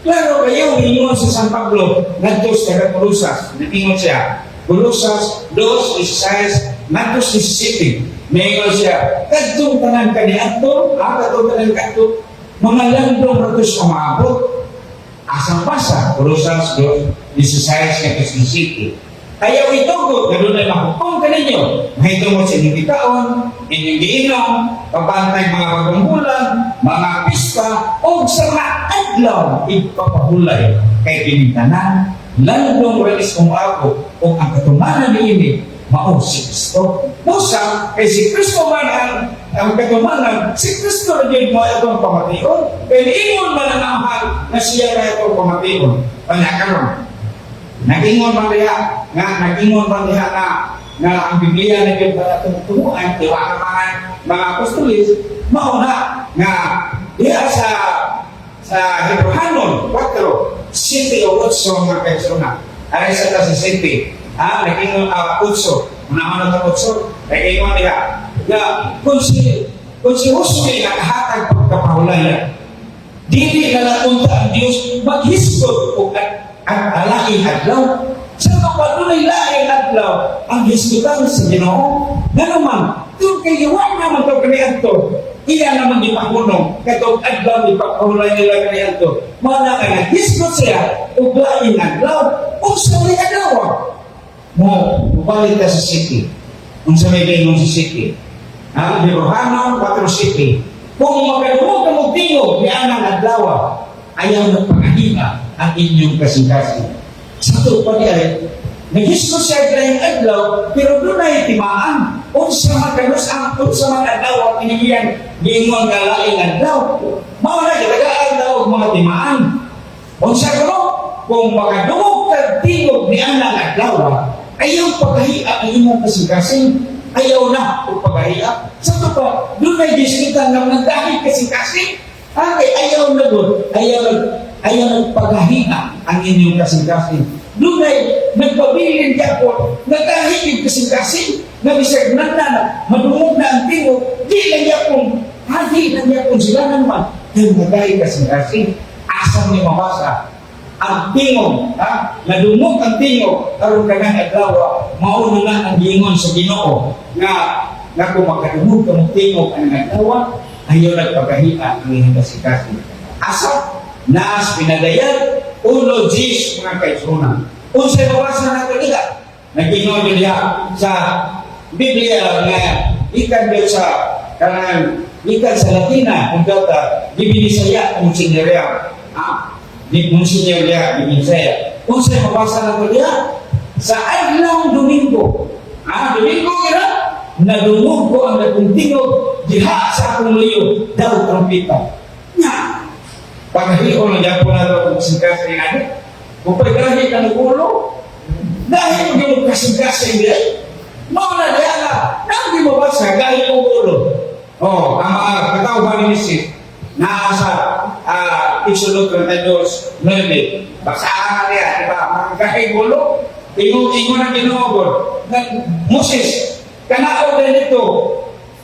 Klaro kayo, ingon sa San Pablo, nagtos taga Colosas, ingon siya, Colosas 2:16, nagtos 17, ingon siya, kadtong tanan kaniadto, kadtong tanan kadto, mga landong ratos umaabot, asang pasa, Colosas 2:16, nagtos 17. Ayaw itugot, gano'n na mahukom ka ninyo. Mahitungod sa inyong bitaon, inyong giinom, papantay mga bagong bulan, mga pista, o sa mga adlaw, ipapahulay kay pinitanan, landong ralis kong ako, o ang katumanan ni ini, mao si Kristo. Musa, kay si Kristo man ang katumanan, si Kristo na din mo itong pamatiyon, kaya ingon man ang amahal na siya na itong pamatiyon. Panyakaroon. Nag-ingon man diha na ang Biblia na yung tumutuan, tiwaka mga apostolis, mauna nga diha sa Hebrehanon 4, City o 8 mga kaisuna. Aray sa ta sa City. Nag-ingon 8, unahan na 8, nag-ingon diha. Kung si Josue nakahatag pagkapahulayan, dili na napunta ang Diyos maghisgot o ang laing adlaw. Sa mga tunay laing adlaw, ang hisgutan sa Ginoo. Nga naman, doon kayo naman ito kaniadto. Iya naman di pakunong, katong adlaw di pakahulay nila kaniadto. Mga ka naghisgot siya, o laing adlaw, o sa may adlaw. Mo, balik ka sa city. Kung sa may gayon sa city. Hebrehanon 4 City. Kung magkaroon ka magtingog ni anang adlaw, ayaw nagpakahina ang inyong kasing-kasing. Sa ito pa niya, naghisko siya ng adlaw, pero doon ay timaan. O sa magkanos ang mga adlaw ang inigiyan, gingon nga laing adlaw. Mga na, adlaw mga timaan. O sa kano, kung makadungog tingog ni anang adlaw, ayaw pagkahia ang inyong kasing-kasing. Ayaw na kung pagkahia. Sa ito pa, doon ay diskutan ng dahil kasing-kasing. Ayaw na doon, ayaw nagpagahina ang inyong kasing-kasing. Doon ay nagpabilin ka po, nagkahigit kasing-kasing, na bisag na madungog na ang tingog, di lang yapong sila naman, yung nagkahigit kasing-kasing, asam ni mabasa. Ang tingog, nadungog ang tingog, karoon ka ng adlaw, mauna na ang gingon sa Ginoo, nga kung makadungog ka ng tingog ang adlaw, ayaw nagpagahina ang inyong kasing-kasing. Asap, naas pinadayan, ulo jis mga kaisunan. Kung sa'yo mabasa na kanila, nag-ingon niya sa Biblia na ikan doon sa ikan sa Latina, kung data, di Binisaya, kung sinirya. Di Monsinyerya, di Binisaya. Kung sa'yo mabasa na kanila, sa adlang Domingo, Domingo kira, nadungog ko ang nagpuntingog, diha sa akong liyo, daw trompita. Paghahion na dyan po na ito kung kasing-kasing ano. Kung paghahi ka ng ulo, dahil yung kasing-kasing din, mga na hindi mo ba sa gahi ng ulo? Ang mga katawhan ni Mrs. nasa isulog ng Diyos, narinig. Basahan niya, di ba? Mga gahi ng ulo, ingon ang ginugod. Moses, kanao din ito,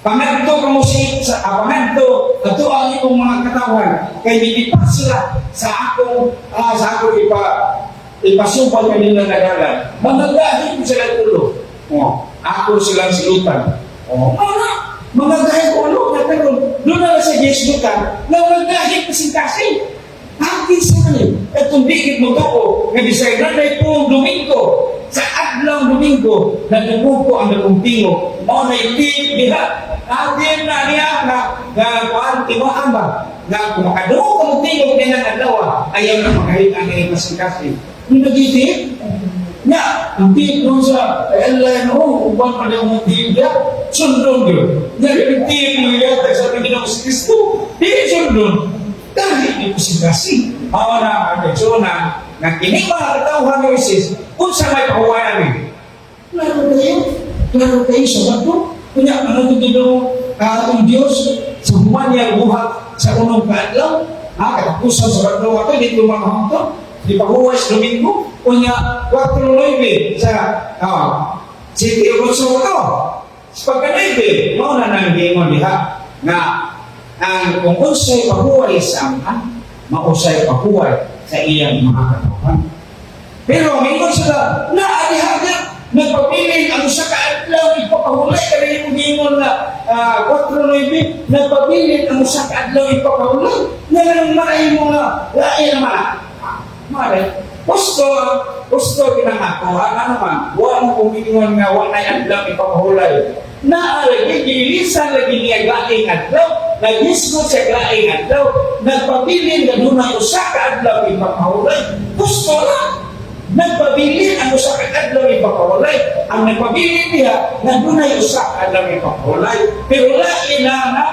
pamento ka mo sa pamento, ito ang iyong mga katawan, kaya nilipas sila sa akong ipasumpal kanila na galan. Magagahin sila ulo. Ako silang silutan. Mga gahing ulo na karoon, doon na sa Jesukan, na magagahin kasing-kasing. Akin sa kanil, itong digit mo ko, nga bisay na itong Domingo, sa adlang Domingo, nadungog ko ang nagpuntingo, mo na itig diha. Atin na niya na kuhaan tiwaan ba? Na kung makadungog ka mong tingog din ang adlaw, ayaw na makahit ang inyong kasing-kasing. Yung nag-itip, ang tip doon sa airline, uban pa niya mong tip niya, sundon yun. Yung tip niya, sabi niya si Kristo, hindi sundon. Dahil yung kasing-kasing, hawa na ang kaitsuna, na kining mga katawhan ng Isis, kung sa may pahuwayan namin. Klaro kayo sa bato. Kunya, ano ito ang Diyos sa humanya buhat sa unong kaadlaw? Katapusan sa bato ito, hindi tumahang ito. Di pahuway sa Domingo. Kunya, 4-9 sa City of Oso ito. Sa pagka-9, mauna nang gingon diha na ang kung unsay pahuway sa Ama, mausay pahuway sa iyang mga katawan. Pero mingon sila, naalihaga, nagpabilin ang usa ka adlaw, ipapahulay ka rin yung gingon na 4-9, nagpabilin ang usa ka adlaw, ipapahulay, nalang maray mo na, lain naman, maray, gusto kinangako, ano naman, huwag mo kumingon nga, huwag na adlaw, ipapahulay, naalagi, gilisan lagi niya laing adlaw, nagisgot siya laing adlaw, nagpabilin na dunay usa ka adlaw, ipapahulay, gusto lang, nagpabilin ang usa ka adlaw ipapawalay. Ang nagpabilin niya nagdunay usa ka adlaw ipapawalay. Pero lain na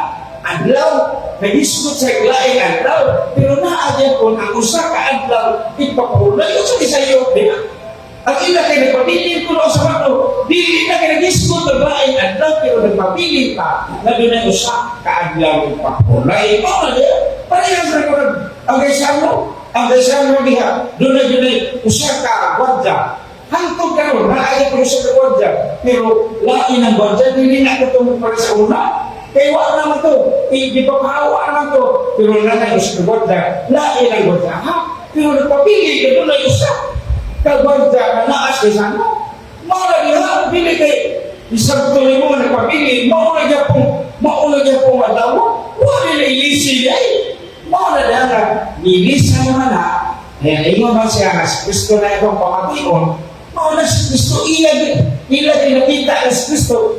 adlaw nagisgot sa laing adlaw. Pero naadya kon ang usa ka adlaw ipapawalay. Usa isayo di ba? Ang ila kay nagpabilin ko sa bato, dili na kay nagisgot sa laing adlaw pero nagpabilin ka na dunay usa ka adlaw ipapawalay. Mao na dia. Parehas ra ko ang kaysamo. Ang desisyon diha, doon na usa ka gwardiya. Hantod karon naay ko usa ka gwardiya. Pero lain ang gwardiya dili na katong para sa una. Kay wa naman to, igipapahawa naman to. Pero nanay usa ka gwardiya, lain ang gwardiya. Ha? Pero nagpapili ka doon na usa ka gwardiya na naas kay sana. Mao diha, dili kay isang tuloy mo nagpapili, mao na gyapon adlaw. Wa dili ilisi ay. Mao na dara nilisa naman na ingon ba siya nga si Kristo na itong pamation, mao na si Kristo ilag nakita na si Kristo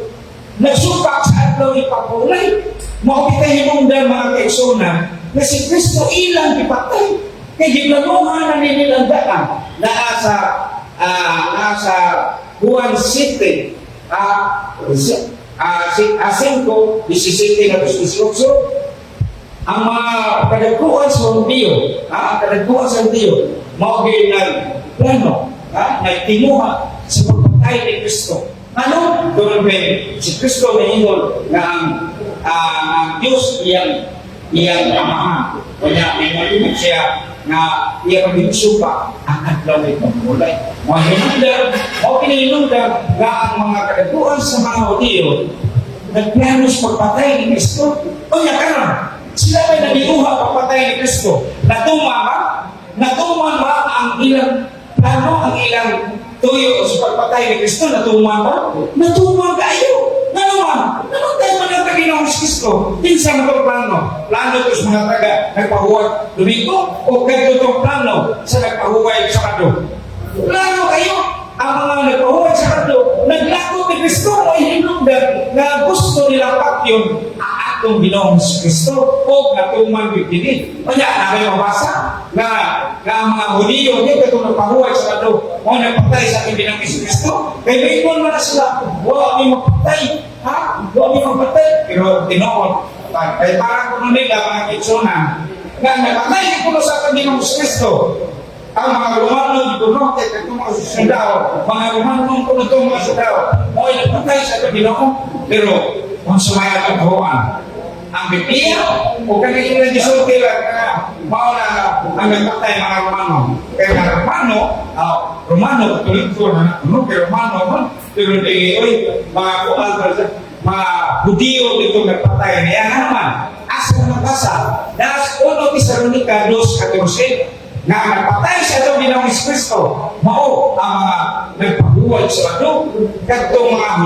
nagsupak sa adlaw ipapulay. Mao kita hinungdan mga kaigsunan na si Kristo ilang ipatay kay giblanuhan na nilang daan nasa Juan 7 5:17 na 18. Ang mga kadagkuhan sa Hundiyo, mao gyud plano, nagtimuha sa pagpatay ni Kristo. Ano? Doon si Kristo na ingon na ang Diyos iyang amahan. Kaya may siya na iyang pagsupa ang adlaw ay pagmulay. Mao pinahilundan nga ang mga kadagkuhan sa mga Hundiyo nagplano sa pagpatay ni Kristo. O niya karon, sila may nabiuha pagpatay ni Kristo. Natuman ba ang ilang plano, ang ilang tuyo sa pagpatay ni Kristo? Natuman ba? Natuman kayo. Naman tayo man ang Panginoon si Kristo. Kinsa mo itong plano ito sa mga taga nagpahuwag Domingo o ganito itong plano sa nagpahuwag sa Sabado? Plano kayo. Ang mga nagpahuwag sa Sabado, naglakot ni Kristo o hinundan na gusto nilang patyon atong Ginoong si Kristo o natuman bibili. Kaya namin mabasa na ang mga Hundiyo hindi katong nagpahuwag sa Sabado o nagpatay sa ating Ginoong si Kristo. Kaya may ikon man na sila, wala may magpatay. Wala may magpatay. Pero tinoon. Kaya parang kung nila mga kitsunan na nagpatay ko sa ating Ginoong si Kristo. Ang mga Romano, ito itong mga sundao, mga Romano, kung itong mga sundao, o nagpatay sa ating Ginoong. Pero kung sumaya ang kahuan, ang Biblia o kanina yung gisulti lang na mao na ang nagpatay mga Romano. Kaya mga Romano, tuloy ko na kaya Romano man, pero mga Hudiyo dito nagpatay. Kaya naman, asa nagbasa, das 1 Tesalonica 2:14, na nagpatay sa itong Ginoong Kristo, mao ang mga nagpahuwag sa Sabado, katong mga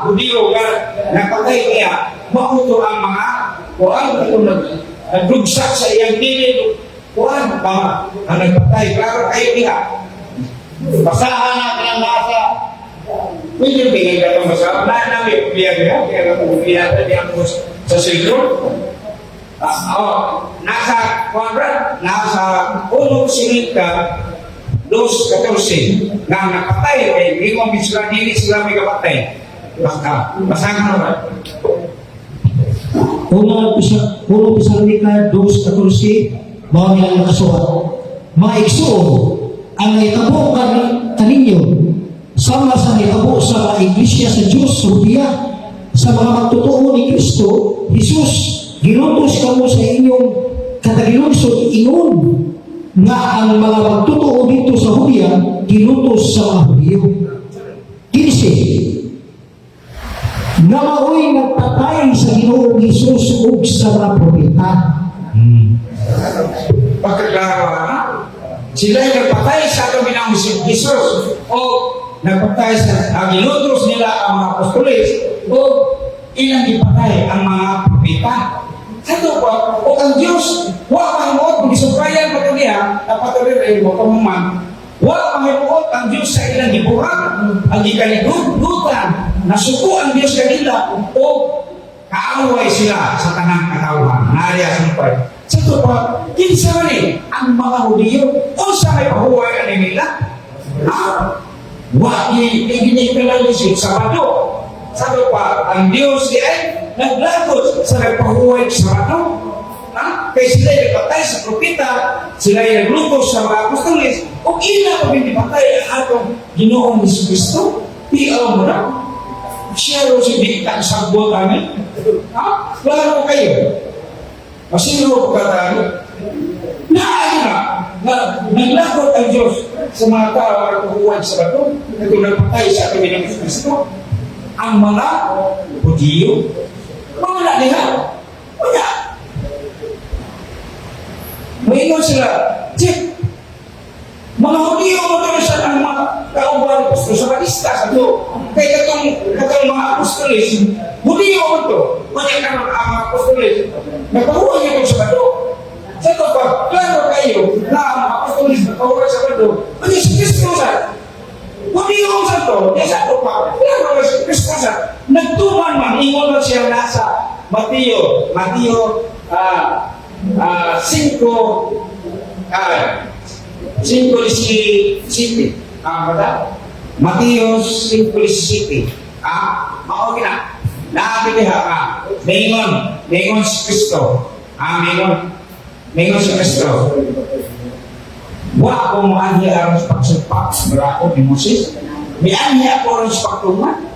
Hudiyo nga nagpatay niya, mao ito ang mga nagdugsak sa iyang dilid, ang nagpatay, klaro kayo niya. Basahan natin ang nasa, pwede bigay ka itong basahan, namin biya kaya biya sa siglo. Nasa 1 Sinika 2:14 na nakatay kay hindi mo sila may kapatay. Basahan mo ba? 1 Tesalonica 2:14 mao nilang nakasuhat. Mga igsuon, ang naitabo kaninyo sama sa naitabo sa mga iglesia sa Diyos sa Hudiya, sa mga magtotoo ni Kristo Jesus, ginutos kamo sa inyong katagilunsod ingon nga ang mga magtotoo dito sa Hudiya ginutos sa mga Hudiyo. 15 nga mao'y nagpatay sa Ginoo ginoong Hesus ug sa mga propeta. Pagkaklaro, sila ay nagpatay sa ating Ginong Jesus o nagpatay sa ginutros nila ang mga apostoles o ilang ipatay ang mga propeta. Sa ito po, o ang Diyos, wa mahimuot, kung isuprayan mo ito niya, napatuloy rin mo kamuman, wa mahimuot ang Diyos sa ilang gibuhat, ang ikaligutan, nasuko ang Diyos kanila, o kaaway sila sa tanang katauhan. Naariya sa lupay. Sa ito po, kinsa man ang mga Hudiyo, o sa may pahuway ang nila, wa ginigalaw si Sabado. Sa ito pa, ang Diyos di ay naglagot sa nagpahuway sa Sabado. Kaya sila ay nagpatay sa propeta, sila ay naglutos sa mga apostoles, o ila pa pinipatay ang atong Ginoong Jesucristo. Piyaw mo na. Siya rin si Bikta sa buwan namin. Klaro kayo. Masino ko katano? Naglagot ang Diyos sa mga tao na nagpahuway sa Sabado, na nagpatay sa ating Ginoong Jesucristo. Ang mga Hudiyo, mga nila, wala. Mayroon sila, check. Mga Hudiyo mo doon sa ang mga kauban apostol sa Batista sa ito. Kaya katong mga apostoles, Hudiyo mo ito. Kaya ka ang mga apostoles, nagpahuwag ito sa bato. Sa ito pa, klaro kayo na ang mga apostoles nagpahuwag sa bato. Ano si Kristo sa? Hudiyo mo sa ito. Sa ito pa, klaro si Kristo sa. Nagtuman man, ingon lang siya nasa Mateo 5:17. Mateo 5:17. Mao gina. Naapiliha ka. Mengon si Kristo. Mengon si Kristo. Wa ko mo anhiya aron sa pagsupak sa barako ni Moses. Mianhiya ko aron sa pagtuman.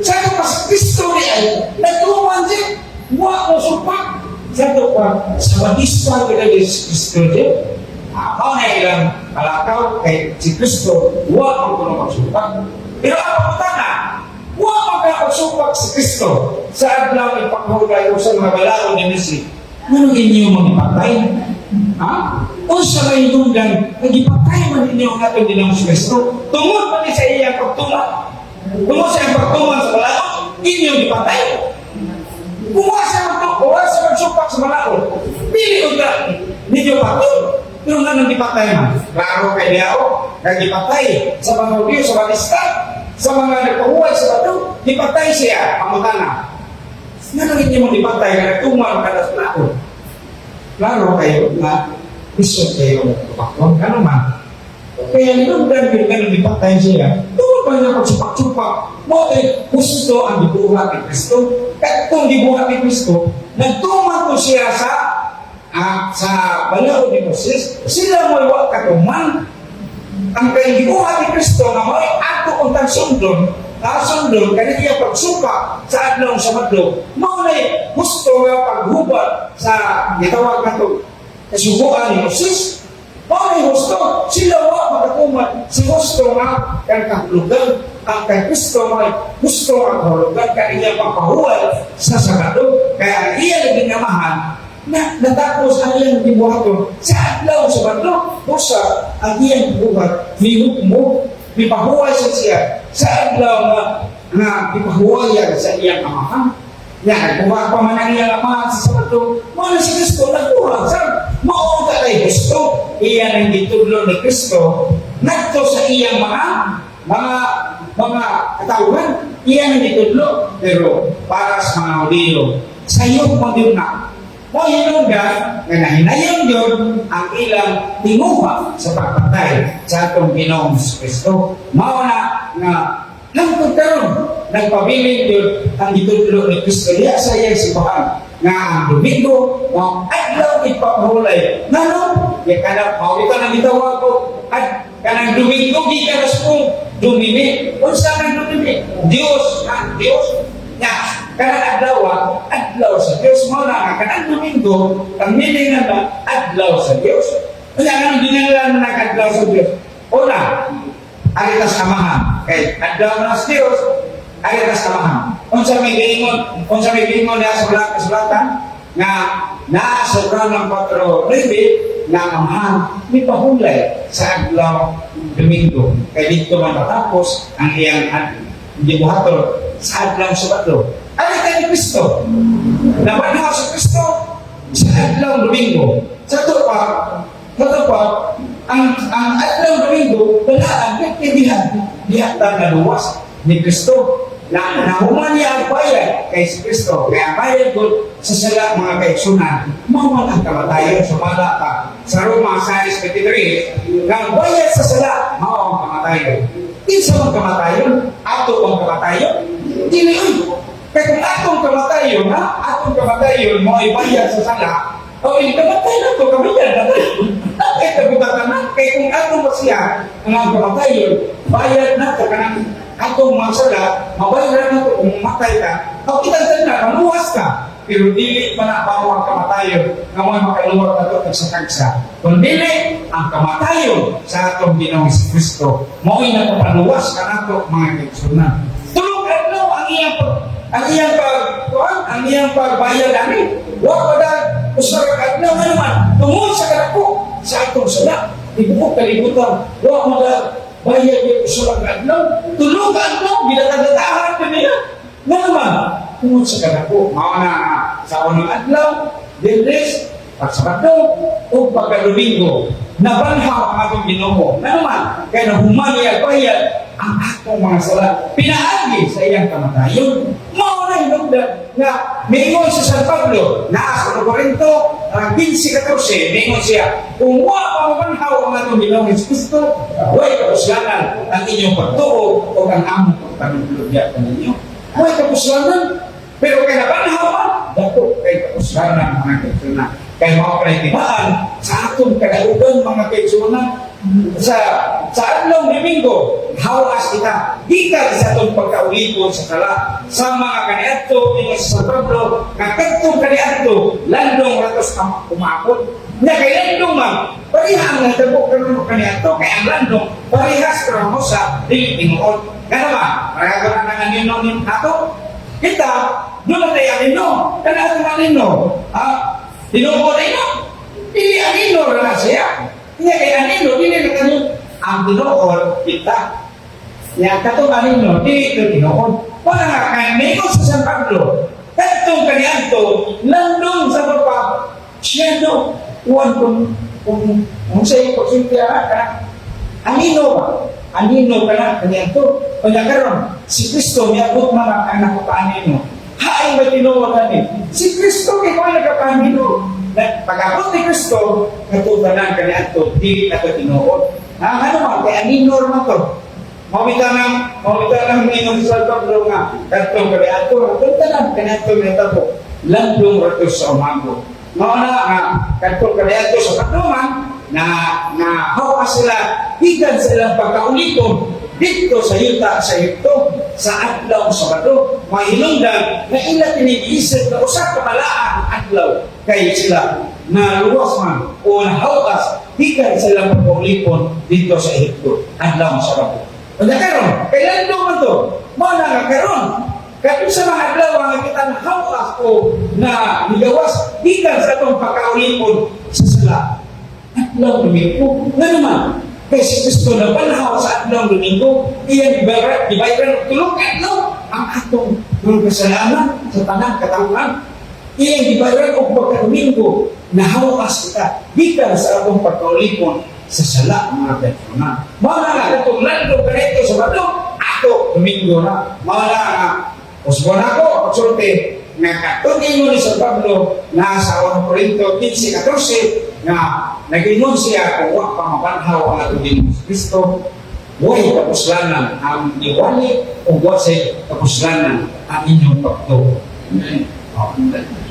Sa ito pa sa Kristo ni ay nagtuman siya. Wa ko supak. Sa ito pa sa Batista ni Kristo niya. Ako na ilang kalakaw kay si Kristo, wa ko magsupak. Pero ako na, wa magkakasupak si Kristo sa adlaw ipakahulay ko sa mga balaod ni Messi. Ano inyo magpatay? O sa may lundan, nagipatay man inyo ang atong Ginoong Kristo. Tungod man sa iyang pagtulak. Tungod sa iyang pagtuman sa balaod, inyo gipatay. Kuha sa magsupak sa balaod. Pili unta, ninyo patay. Pero nga nang dipatay man, klaro kay Diao, nagdipatay sa mga Hudiyo, sa Batista, sa mga nagpahuway sa bato, dipatay siya, pamutana. Nga nang hindi mo dipatay, na nagtumal ka na sa laon. Klaro kayo na isot kayo magpapakon, ka naman. Kaya nung ganun ka nang dipatay siya, tuwa ba niya pagsupak-supak, mo ay gusto ang dibuhat ni Kristo. At kung dibuhat ni Kristo, nagtumal ko siya sa balaod ni Moses, sila mo'y wak katuman. Ang kaibuhat ni Kristo na mo'y ato untang sundon, kaya niya pagsuka sa adlaw sa madlo, mo'y gusto nga paghubad sa gitawag na ito, kasubuan ni Moses. Mo'y gusto, sila wak magkatuman, si gusto nga kang kahulugan, ang kay Kristo mo'y gusto ang kahulugan, kaya niya pagpahuwal sa Sabado, kaya ang iya ginamahan, na natapos ang iyang dibuhaton sa adlaw sa badlo usa ang iyang dibuhat mihuk mo mipahuway siya sa adlaw na mipahuwayan sa iyang amahan yan kuha pa man ang iyang amahan sa Sabado mo na si Kristo nagbuhat sa mao ka kay Kristo iyan ang gitudlo ni Kristo nagto sa iyang mga katawhan iyan ang gitudlo pero para sa mga Hudiyo sayo mo din na mo hinunggan nga nahinayon yun ang ilang tinguha sa pagpatay sa atong Ginoong Kristo. Mao na nga nagpagkaroon, nagpabiling yun ang gitudlo ni Kristo diya sa iyang simbahan nga ang Domingo, ang adlaw ipapahulay. Ngano? Yung kanang mawita na gitawag ko at kanang Domingo, gikaras kong Domini. Kung saan ang Domini? Diyos. Nga, kanang adlaw sa Diyos mo na kanang Domingo, ang meaning na adlaw sa Diyos. Kaya nga dinala na adlaw sa Diyos. Una, aritas amahan. Kaya adlaw na sa Diyos, aritas amahan. kung sa may giingon na sa sulatan, nga sobra ng 4 nga amahan, may pahulay sa adlaw Domingo. Kaya dito man matapos ang iyang gibuhaton sa adlaw Sabado. Ay kay ni Kristo. Nabanhaw sa Kristo sa adlaw Domingo. Sa ito pa, ang adlaw Domingo, dalaan dihatan na luwas ni Kristo. Na nahuman niya ang bayad kay si Kristo. Kaya ang bayad ko sa sala mga kaigsunan, mawag ang kamatayon sa malata. Sa Roma 6:23, ang bayad sa sala, mawag ang kamatayon. Kinsa ang kamatayon? Ato ang kamatayon? Dili uy. Kaya kung atong kamatayon, mo ay bayad sa sala, o kamatay na ito, kamayad na ito. Kaya kabutatan na, kaya kung atong masya, ang kamatayon, bayad na ito, atong masala, mabayaran na ito kung matay ka, o kitang na, maluwas ka. Pero dili pa na bawang kamatayon na may makaluwag na ito sa kagsa. Kung dili, ang kamatayon sa atong Ginoong Kristo, mao'y nakapaluwas ka na ito mga kaigsunan. Tulog adlaw ang iyang pagbayad namin. Huwag pa dahil usap adlaw na naman, tungod sa kanako sa atong sala. Ibukok kalibutan, huwag mo dahil bayad yung usap adlaw. Tulog adlaw, ginatagatahan ka niya. Nga naman, tungod sa kanako, mauna sa unang adlaw, dilis, pagsabado, o pagkadomingo, nabanhaw ang atong Ginoo. Nga naman, kaya nahumani ang bayad ang atong mga sala. Pinaagi sa iyang kamatayon. Mauna hinugdan nga mingon si San Pablo na sa Corinto 15:14, mingon siya, kung wa pa mabanhaw ang atong Ginoong Kristo, huwag kapuslanan ang inyong pagtuo o ang among pagtanulugya kaninyo. Huwag kapuslanan, pero kaya nabanhaw dato kay kapuslanan mga kaigsunan. Kaya mga panaitimaan sa atong kadaugan mga kaigsunan, sa adlaw Domingo, hawas kita gikan sa atong pagkaulipon sa sala sa mga kaniadto ni San Pablo nga kadtong kaniadto landong ratos umaakot nya kay landong man pareha ang nadabo karon kaniadto kay ang landong parehas kamo sa dili tinuod kana ba pareha na nino ato kita doon tayo nino kana ato nino tinuod ay no dili ang nino ra siya. Iya kaya nino, dili na kami ang tinuod kita. Ya katong nino, dili ito tinuod. Wala nga kaya nino sa San Pablo. Katong kaniadto, landong sa baba, siya no, uwan kung sa'yo ko simpiya ka. Anino ba? Anino ka na kaniadto. Kaya karon, si Kristo miabot mga anak ko paanino. Hain ba tinuod namin? Si Kristo kaya ko nagkapaanino. Pag-abot ni Kristo, katubanan ka niya ito, di na ito tinuod. Ano man, kaya anino naman ito. Mawita ng mingon sa Pablo nga, katong ka niya ito, katubanan ka niya ito niya ito, landong ratos sa umago. Mauna nga, katong ka niya ito sa katuman, na hawa sila, higan silang pagkauliton, dito sa yuta sa Egypto, sa adlaw Sabado, mahilungdan na ila tinigisip na usak kamalaan adlaw kay sila na luwas man o nahawas hikan sila pagkaulipon dito sa Egypto, adlaw Sabado. Kaya karon, kailan doon man ito? Mana nga karon, kaya sa mga adlaw ang kita nahawas o na nigawas hikan sa itong pagkaulipon sa sila. Adlaw Domingo, nga naman, kaya si Kristo na panhawa sa adlaw Domingo, iyan ibayran tulog adlaw ang atong mga kasalanan sa tanang katawan. Iyan ibayran o pagka-Domingo na hawas kita gikan sa atong pagkaulipon sa sala mga kaigsunan. Mga nga itong landong kanito sa badong ato Domingo na. Mga nga usbon ako pagsulti nga katungin mo ni San Pablo na sa 1 Corinto 15:14 na nag-ingon siya kung wak pa mabanhaw ang atong Ginoong Kristo, huwag kapuslanan ang iwali o huwag sa kapuslanan ang inyong pagtuo.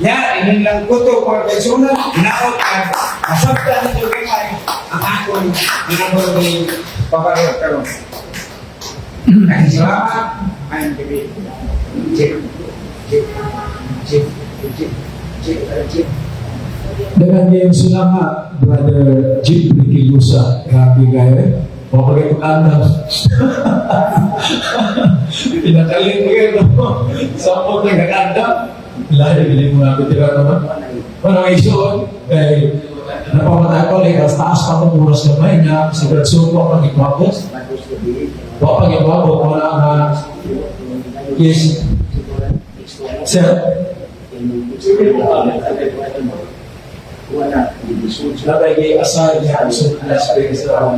Yan, inyong lang ko ito mga kaigsunan, naot at masabta nito kamay ang akong ginagawa ng paparot karon. Ang salamat, ayong gabi. Dengan yang selamat Brother Jim Rikilusa, grabe gaya. Mga pagkakandang. Pinakaling ko yun. Sampot na kakandang. Lahat bilhin mo nga ako tira naman. Parang isoon. Eh, napamatay ko lang. Taas pa kong oras na ba niya. Kasi Bradso ko ang pag-ikwapos. Kung pag-ikwapos, wala nga. Yes. Sir? Nabay asal niya. So, last week sa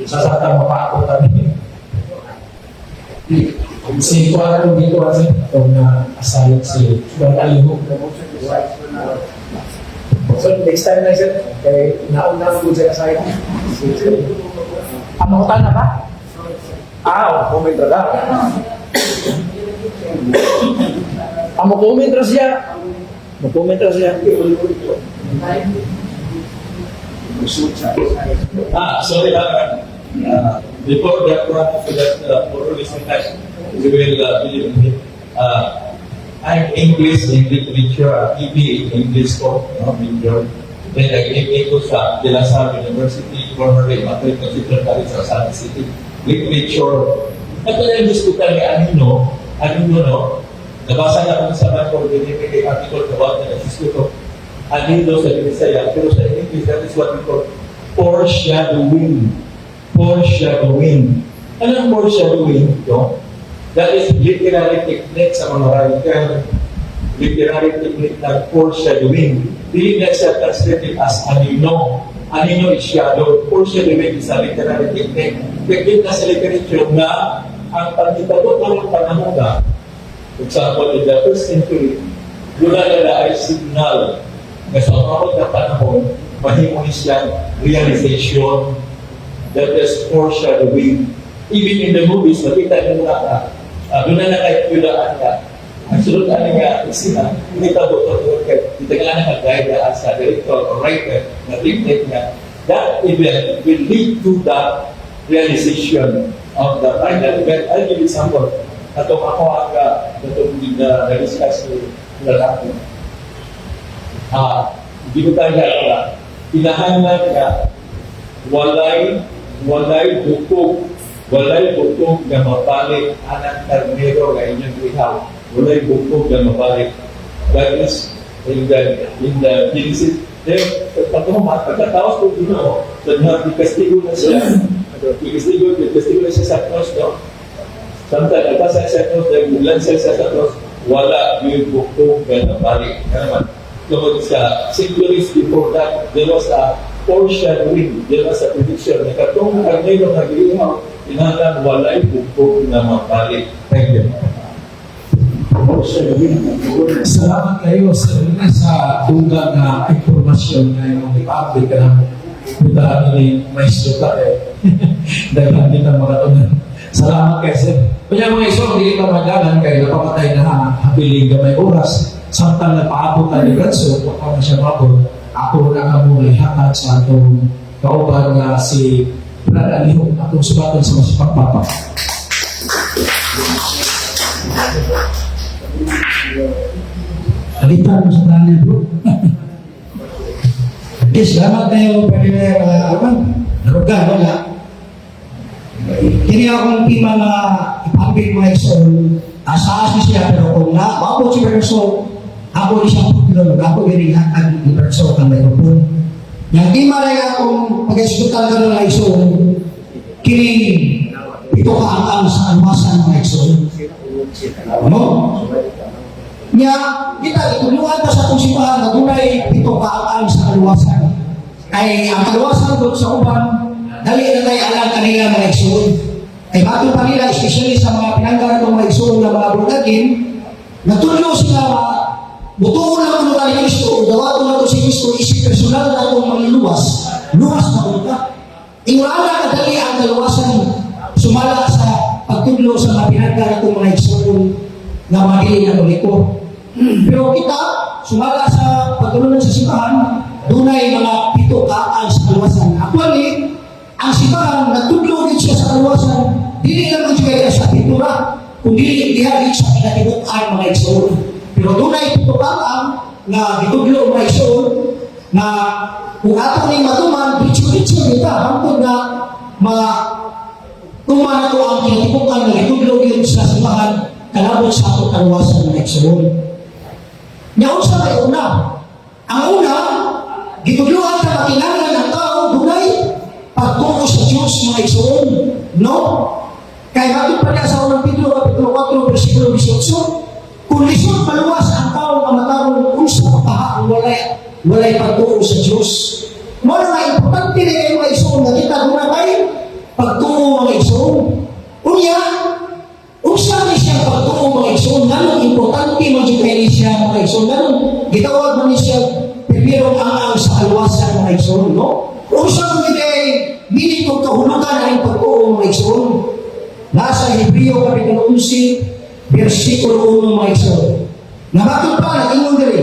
sasaktan mapako kami. Si Kuala kung dito kasi itong asalit si Bantaliho. So next time na siya, kay nauna ko sa asalit. Ano ko na ba? Comment na. Comment na siya. Mag-comment na siya. Sorry lang. Before that one, for that for listening time, we will believe in it. I'm English in literature, EB in English ko, major. Then nag-MA ko sa De La Salle University, formerly Matric Constitutional College sa San City. Literature. At yung gusto ka ni Anino, no? Nabasa na kung sa mga coordinated article about the Instituto. Anino sa Binisaya, pero sa English, that is what we call foreshadowing. Foreshadowing. Anong foreshadowing ito? That is literary technique sa mga writer. Literary technique ng foreshadowing. Hindi na siya translated as anino. Anino is shadow. Foreshadowing is a literary technique. Technique na sa literature na ang pagkitagot ng panahon na, for example, in the first century, yun na ay signal na sa mga panahon, mahimo siyang realization. That is foreshadowing. Even in the movies, makita nyo na doon na nakayulaan ka. Ang sunod nga sila, hindi ka doon hindi ka na nakagaya sa director or writer na technique niya. That event will lead to the realization of the final event. I'll give you example. Atong ako ang na-discuss ni lalaki. Hindi ko tayo na pinahanap na walay bukog na mabalik anang karnero na inyong ihaw. Walay bukog na mabalik. That is in the Genesis. Then, pagkataos ko dino, ikastigo na siya. Ikastigo na siya sa cross, no? Sometimes, nagpasa sa cross, nagmulan siya sa cross, wala yung bukog na mabalik. Naman, tungkol sa centuries before that, there was a foreshadowing, there was a prediction na katong karnero na ihaw, inalang walay bukog na mabalik. Thank you. Salamat kayo sa dugang na informasyon na yung i-update ka ng buta ni Maestro Tae. Dahil hindi ka makatunan. Salamat kayo, sir. Kanya mga iso, hindi ka magalan kayo napamatay na habiling gamay oras. Samtang nagpaabot na ni Bradso, kung ako na siya mabot, ako na ka muna ihatag sa atong kauban na si Brad Aliho, atong subaton sa mas pagpapa. Alitan mo sa tangan, bro. Okay, salamat kayo, Brother Narugan, wala. Kini akong tima na ipapil mo Exxon, asa-asi siya, pero kung na, ako si Berso, ako di siyang putlo, ako ginihatag ni Berso kang mayroon. Yang tima na yung akong pag-eskutal ka ng Exxon, kini ito ka ang sa almasan ng Exxon. Ano? Nya, kita itulungan pa sa itong simbahan na tunay ito kaaan sa kaluwasan. Ay, ang kaluwasan doon sa uban, dali na tayo alam kanila mga Exxon. Ay, bato pa nila, especially sa mga pinanggaran ng mga Exxon na mga brutagin, natulong sila butuon lang ano tayo Kristo, dawato na ito si Kristo, isip personal na itong mga luwas na punta. Ingurala ka dali ang kaluwasan sumala sa pagtudlo sa mga pinanggaran ng mga Exxon na madili na uliko. Pero kita, sumala sa pagtulungan sa simbahan, dunay mga pito kaan sa kaluwasan. Actually, ang simbahan, natudlo din siya sa kaluwasan, dili lang ang siya sa pintura, kundi diharit sa pinatibukan mga Exxon. Pero dunay pito kaan na ditudlo mga Exxon, na kung ato ning matuman, bityo-bityo kita, hangtod na tuman na to ang kinatibukan na itudlog yun sa simbahan kalabot sa atong kaluwasan ng igsoon. Nya unsa may una? Ang una, gitudluhan na makinahanglan ang tao dunay pagtuo sa Dios mga igsoon, no? Kay bakit pa niya sa unang Pedro kapitulo 4 bersikulo 18, kung lisod paluwas ang tao nga matarong unsa pahaang walay pagtuo sa Dios. Mo na importante na kayo mga igsoon nga kita dunay pagtuo mga igsoon. Unya, unsa ni siya pagtuo mga igsoon, ganun importante man jud kay siya mga igsoon, ganun gitawag man ni siya primero ang sa kaluwasan mga igsoon, no? Unsa man kay meaning kung kahulugan ang pagtuo mga igsoon? Nasa Hebreo kapitulo 11 bersikulo 1 mga igsoon. Nabaton pa nag-ingon diri.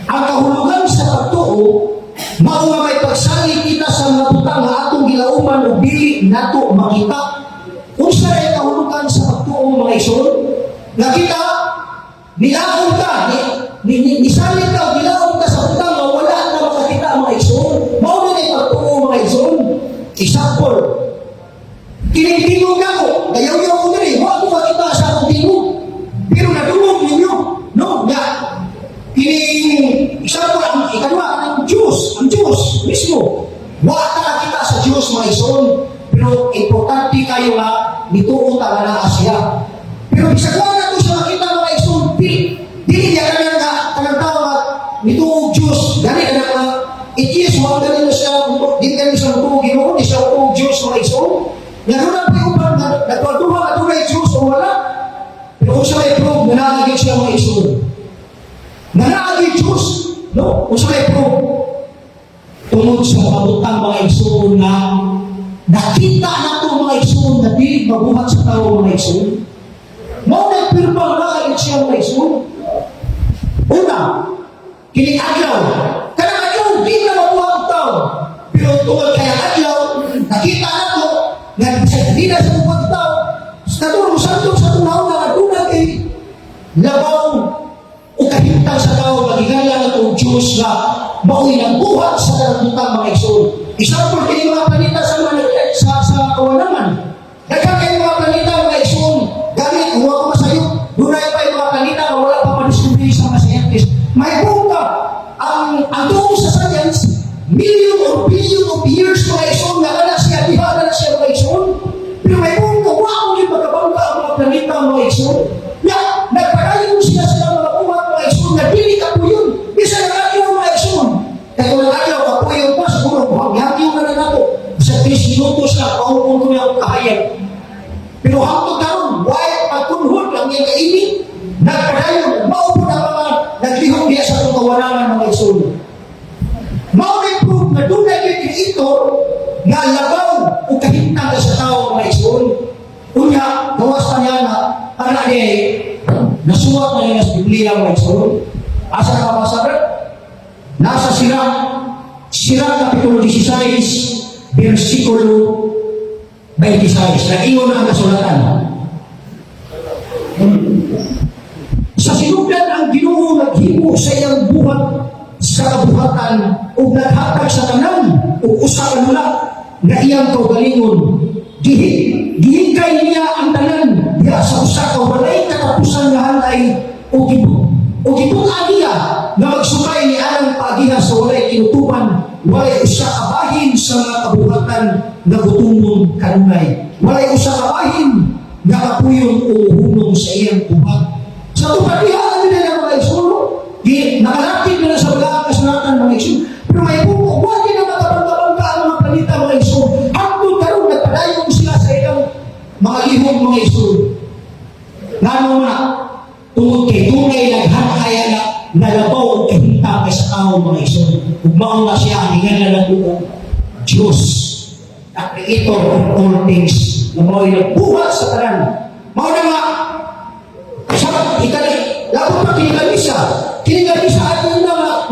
Ang kahulugan sa pagtuo mao nga may pagsalig kita sa mga butang nga atong gilauman o dili nato makita. Unsa ay kahulugan sa pagtuo mga igsoon? Nga kita nilaon ka, nisalig ka, nilaon ka sa butang nga wala na makakita mga igsoon. Mao na ay pagtuo mga igsoon. Example, kinitingog ako, ayaw-yaw ko diri, wala ko makita sa akong tingog. Pero nadungog ninyo, no? Nga, example, ang ikadwa, ang Diyos mismo. Wala na kita sa Diyos mga igsoon. Pero importante kayo nga, nituon talaga na siya. Pero bisagwa na ito siya makita mga igsoon, dili niya kanang tao nga, nituon Diyos, gani ka na it is, wala na rin siya, di ka rin siya nituon Ginoo, di siya nituon Diyos mga igsoon. Nagunan pa yung upang nagpatuha at tunay Diyos o wala. Pero kung siya may prove, nanagigit siya mga igsoon. Nanagigit Diyos, no? Kung siya may prove, tungod sa kabutang mga igsoon na nakita na ito mga igsoon na di mabuhat sa tao mga igsoon. Mau nagpirpang nanagigit siya mga igsoon. Una, kining adlaw. Kanang adlaw, di na mabuhat ang tao. Pero tungod kaya adlaw, nakita na ito, hindi na sa buwan tao, sa tulong sa tunaw na aduna kay labaw o kahintang sa tao, magigala na itong Diyos na mauwi ng buhat sa karagutang mga igsoon. Example, kayo mga panita sa kawalaman. Nagkakayo mga panita mga igsoon, gamit, huwag ko masayo, dunay pa yung mga panita na wala pa madiscovery sa mga scientist. May buka, ang tuong sa science, million or billion of years mga igsoon, nakala siya, dihala na siya mga igsoon. Pero may buka, wako yung magkabangka ang mga planeta mga igsoon. Nagparayon siya sa mga buhat mga igsoon, na dili ka po yun. Bisa nag-ayaw mga igsoon. Kaya kung nag-ayaw ka po yun pa, siguro, hangyaw na rin ako. Sa 3 minutos na, paumpong ko yung kahayag. Pero hanggang karon, why pagkunhod lang yung kainin? Nagparayon, maupo na mga naglihong niya sa tungkawanan mga igsoon. Mau-improve na doon na yung creator na labaw o kahintang sa tao mga igsoon. Unya, gawas pa niya na anak niya nasuwat na niya sa Biblia mga igsoon. Asa na mabasa rin? Nasa Sirach kapitulo 16 bersikulo 26. Nag-iwan ang kasulatan. Sa sinugdan ang Ginoo naghimo sa iyang buhat sa kabuhatan o naghatag sa tanan o usapan nila na iyang kaugalingon. Gihingkay niya ang tanan diya sa usa ka walay katapusan nga halay o gibutan niya na magsukay ni anang pagiha sa walay kinutuban, walay usa ka bahin sa mga kabuhatan na gutumon kanunay, walay usa ka bahin na kapuyon o hunong sa iyang buhat. Sa tupadihaan nila ng mga igsoon, nakalapit nila sa mga kasulatan mga igsoon, pero may buko, huwag na makapagkabangka ang mga planeta mga igsoon. Hanggang karoon, nagpadayon sila sa ilang mga lihog mga igsoon. Ngano na, tungod kay tunay naghanaya na nalabaw o kahintang kay sa tao mga igsoon. Ugmaon na siya ang hingan na buong Diyos, the creator of all things, na mao'y nagbuhat sa tanan. Mao na nga, dapat pa kinigalisa at yun na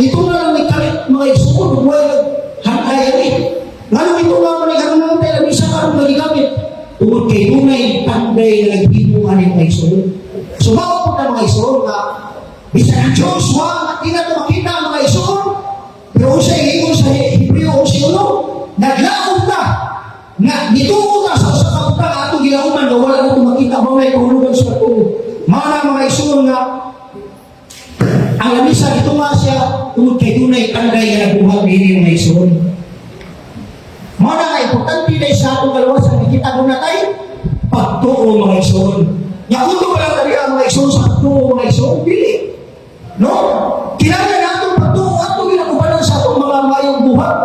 ito na lang nagkalit mga igsoon buhay naghantayan ngano ito na maniganoon tayo na isa karong nagigamit tungod kay tunay panday na naghimungan ng mga igsoon. So mao po na mga igsoon na bisa ng Diyos at di na makita ang mga igsoon, pero sa ingon sa Hebreo 11 naglaom ta nga dito na sa usa ka butang atong gilauman nga wala nato makita ba may kahulugan sa pagtuo. Mana mga igsoon nga ang lamisa dito nga siya tungod kay dunay kanday nga nagbuhat niini mga igsoon. Mana nga importante dahil sa atong kalawasan nakita mo na tayo pagtuo mga igsoon. Nga kung ito walang nariya mga igsoon sa pagtuo mga igsoon, pili. No? Kinaya na atong pagtuo atong ginakubanan sa atong mga mayong buhat.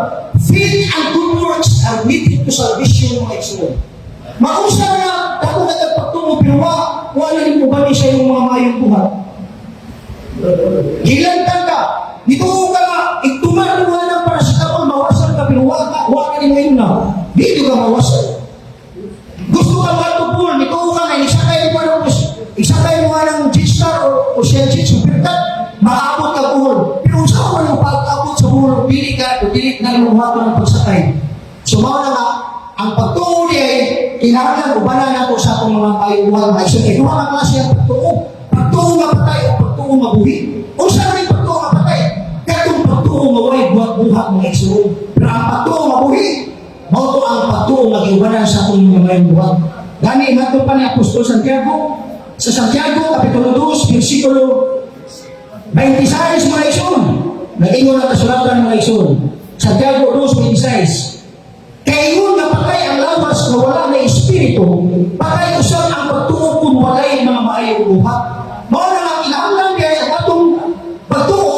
Faith and good works are needed to salvation mga igsoon. Mausa na ako na nagpagtungo pero wala rin mo ba ni sa iyong mga mayong buhat? Gilantang ka, dito ka nga, ituman mo ng paracetamol, mawasan ka pero wala rin ngayon na. Dito ka mawasan. Gusto ka matupul, dito ka nga, isakay mo nga ng G-Star o Shell G, Supercat, maabot ka buhol. Pero saan mo yung pag-abot sa buhol, pili ka, o pilit na yung mga ng pagsakay. So mga nga, ang pagtuo niya ay kailangan ubanan nato sa atong mga kayuhan mga igsoon. Ito ang klase ang pagtuo. Pagtuo nga patay o pagtuo nga buhi. O saan rin pagtuo nga patay? Katong pagtuo nga way buhat-buhat mga igsoon. Pero ang pagtuo nga buhi, mauto ang pagtuo nga iubanan sa atong mga kayuhan. Gani, nato pa ni Apostol Santiago. Sa Santiago, Kapitulo 2, versikulo 26 mga igsoon. Nag-ingon ang kasulatan mga igsoon. Santiago 2:26. Kaingon na patay ang lawas na wala na espiritu, patay usap ang pagtuo kung walay mga maayong buhat. Mao na nga kinahanglan kay ang atong pagtuo,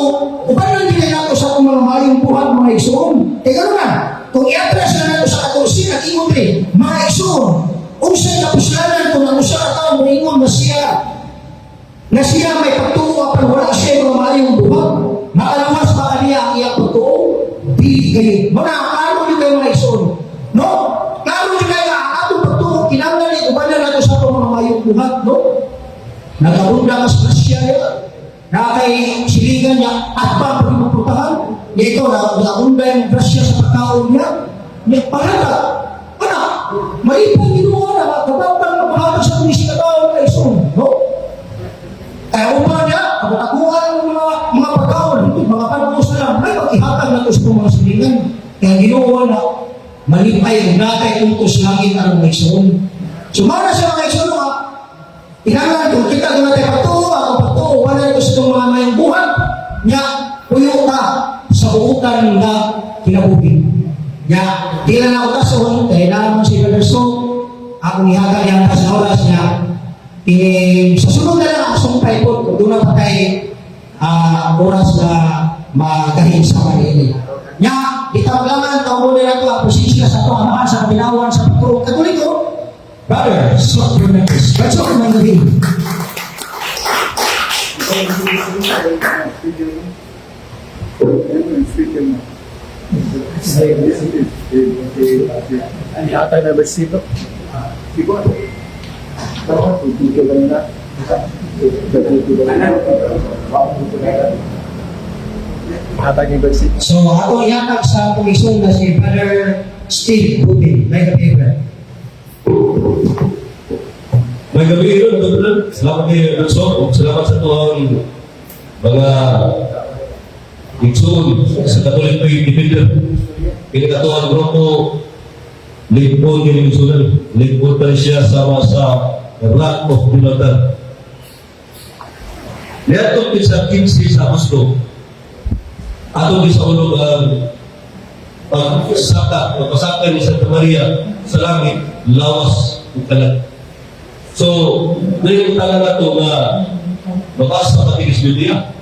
ubanan din nato sa atong mga maayong buhat mga igsoon. Kaya gano'n na, kung i-atras na nato sa 14, nag-ingon rin, mga igsoon, unsay kapuslanan kung ang usa ka tawo moingon na siya may pagtuo apan wala siya mga maayong buhat. Makalawas ba niya ang iyang pagtuo? Di kayo. Klaro nyo kayo mga igsoon. No? Klaro nyo kayo ang atong pagtuo. Kinanglan niya, ubanan nato sa atong mga mayong buhat. No? Nagabunda mas grasya niya. Nakay siligan niya at pa pagpuputahan. Ito, nagabunda yung grasya sa pagkaon niya. Niya parata. Malipong ginuha na magkabawang mapahata sa kumisi ka tao mga igsoon. No? Kaya upa niya, kapatakuhan ng mga pagkaon, mga pagkaos na lang, may pagkihatag na ito sa mga silingan. Kaya ginawa na, malipay, natay utos langit ang mga igsoon. Sumana sa mga igsoon nga, inangan, kung kita doon natin patuo, ako patuo, wala ito sa itong mga mayang buhat, niya, puyo ka sa uutan na kinabuhi. Niya, tila na utas sa hulong, kaya naman si Brother So, akong ihagag yan sa oras niya, sa sunod na lang ako sumpay po, kung doon na pa tayo oras na magahin sa kanili. Nya, itawlangan, tawag na ito, aposisya sa ito, amahan sa pinawan sa pagtuong Katoliko. Brother, so tremendous. Let's talk about the game. Ang hatay na bersito. Siguro. Dapat tutuyo ka na. Hatay ni bersito. So, ako ihatag sa komisyon na si Brother Steve Putin. May kapibra. May gabi yun, Dr. Salamat kayo, Dr. Salamat sa tuwang mga igsoon sa Katolik na independent. Pinagkatuan grupo, Ligpon yung igsunan. Ligpon pa rin siya sama sa lack of binatan. Niatong sa 15 sa Agosto, atong sa ulog ang pagpasaka ni Santa Maria sa langit, lawas ng talag. So, ngayon talang na ito na mabasa sa Katilis Biblia.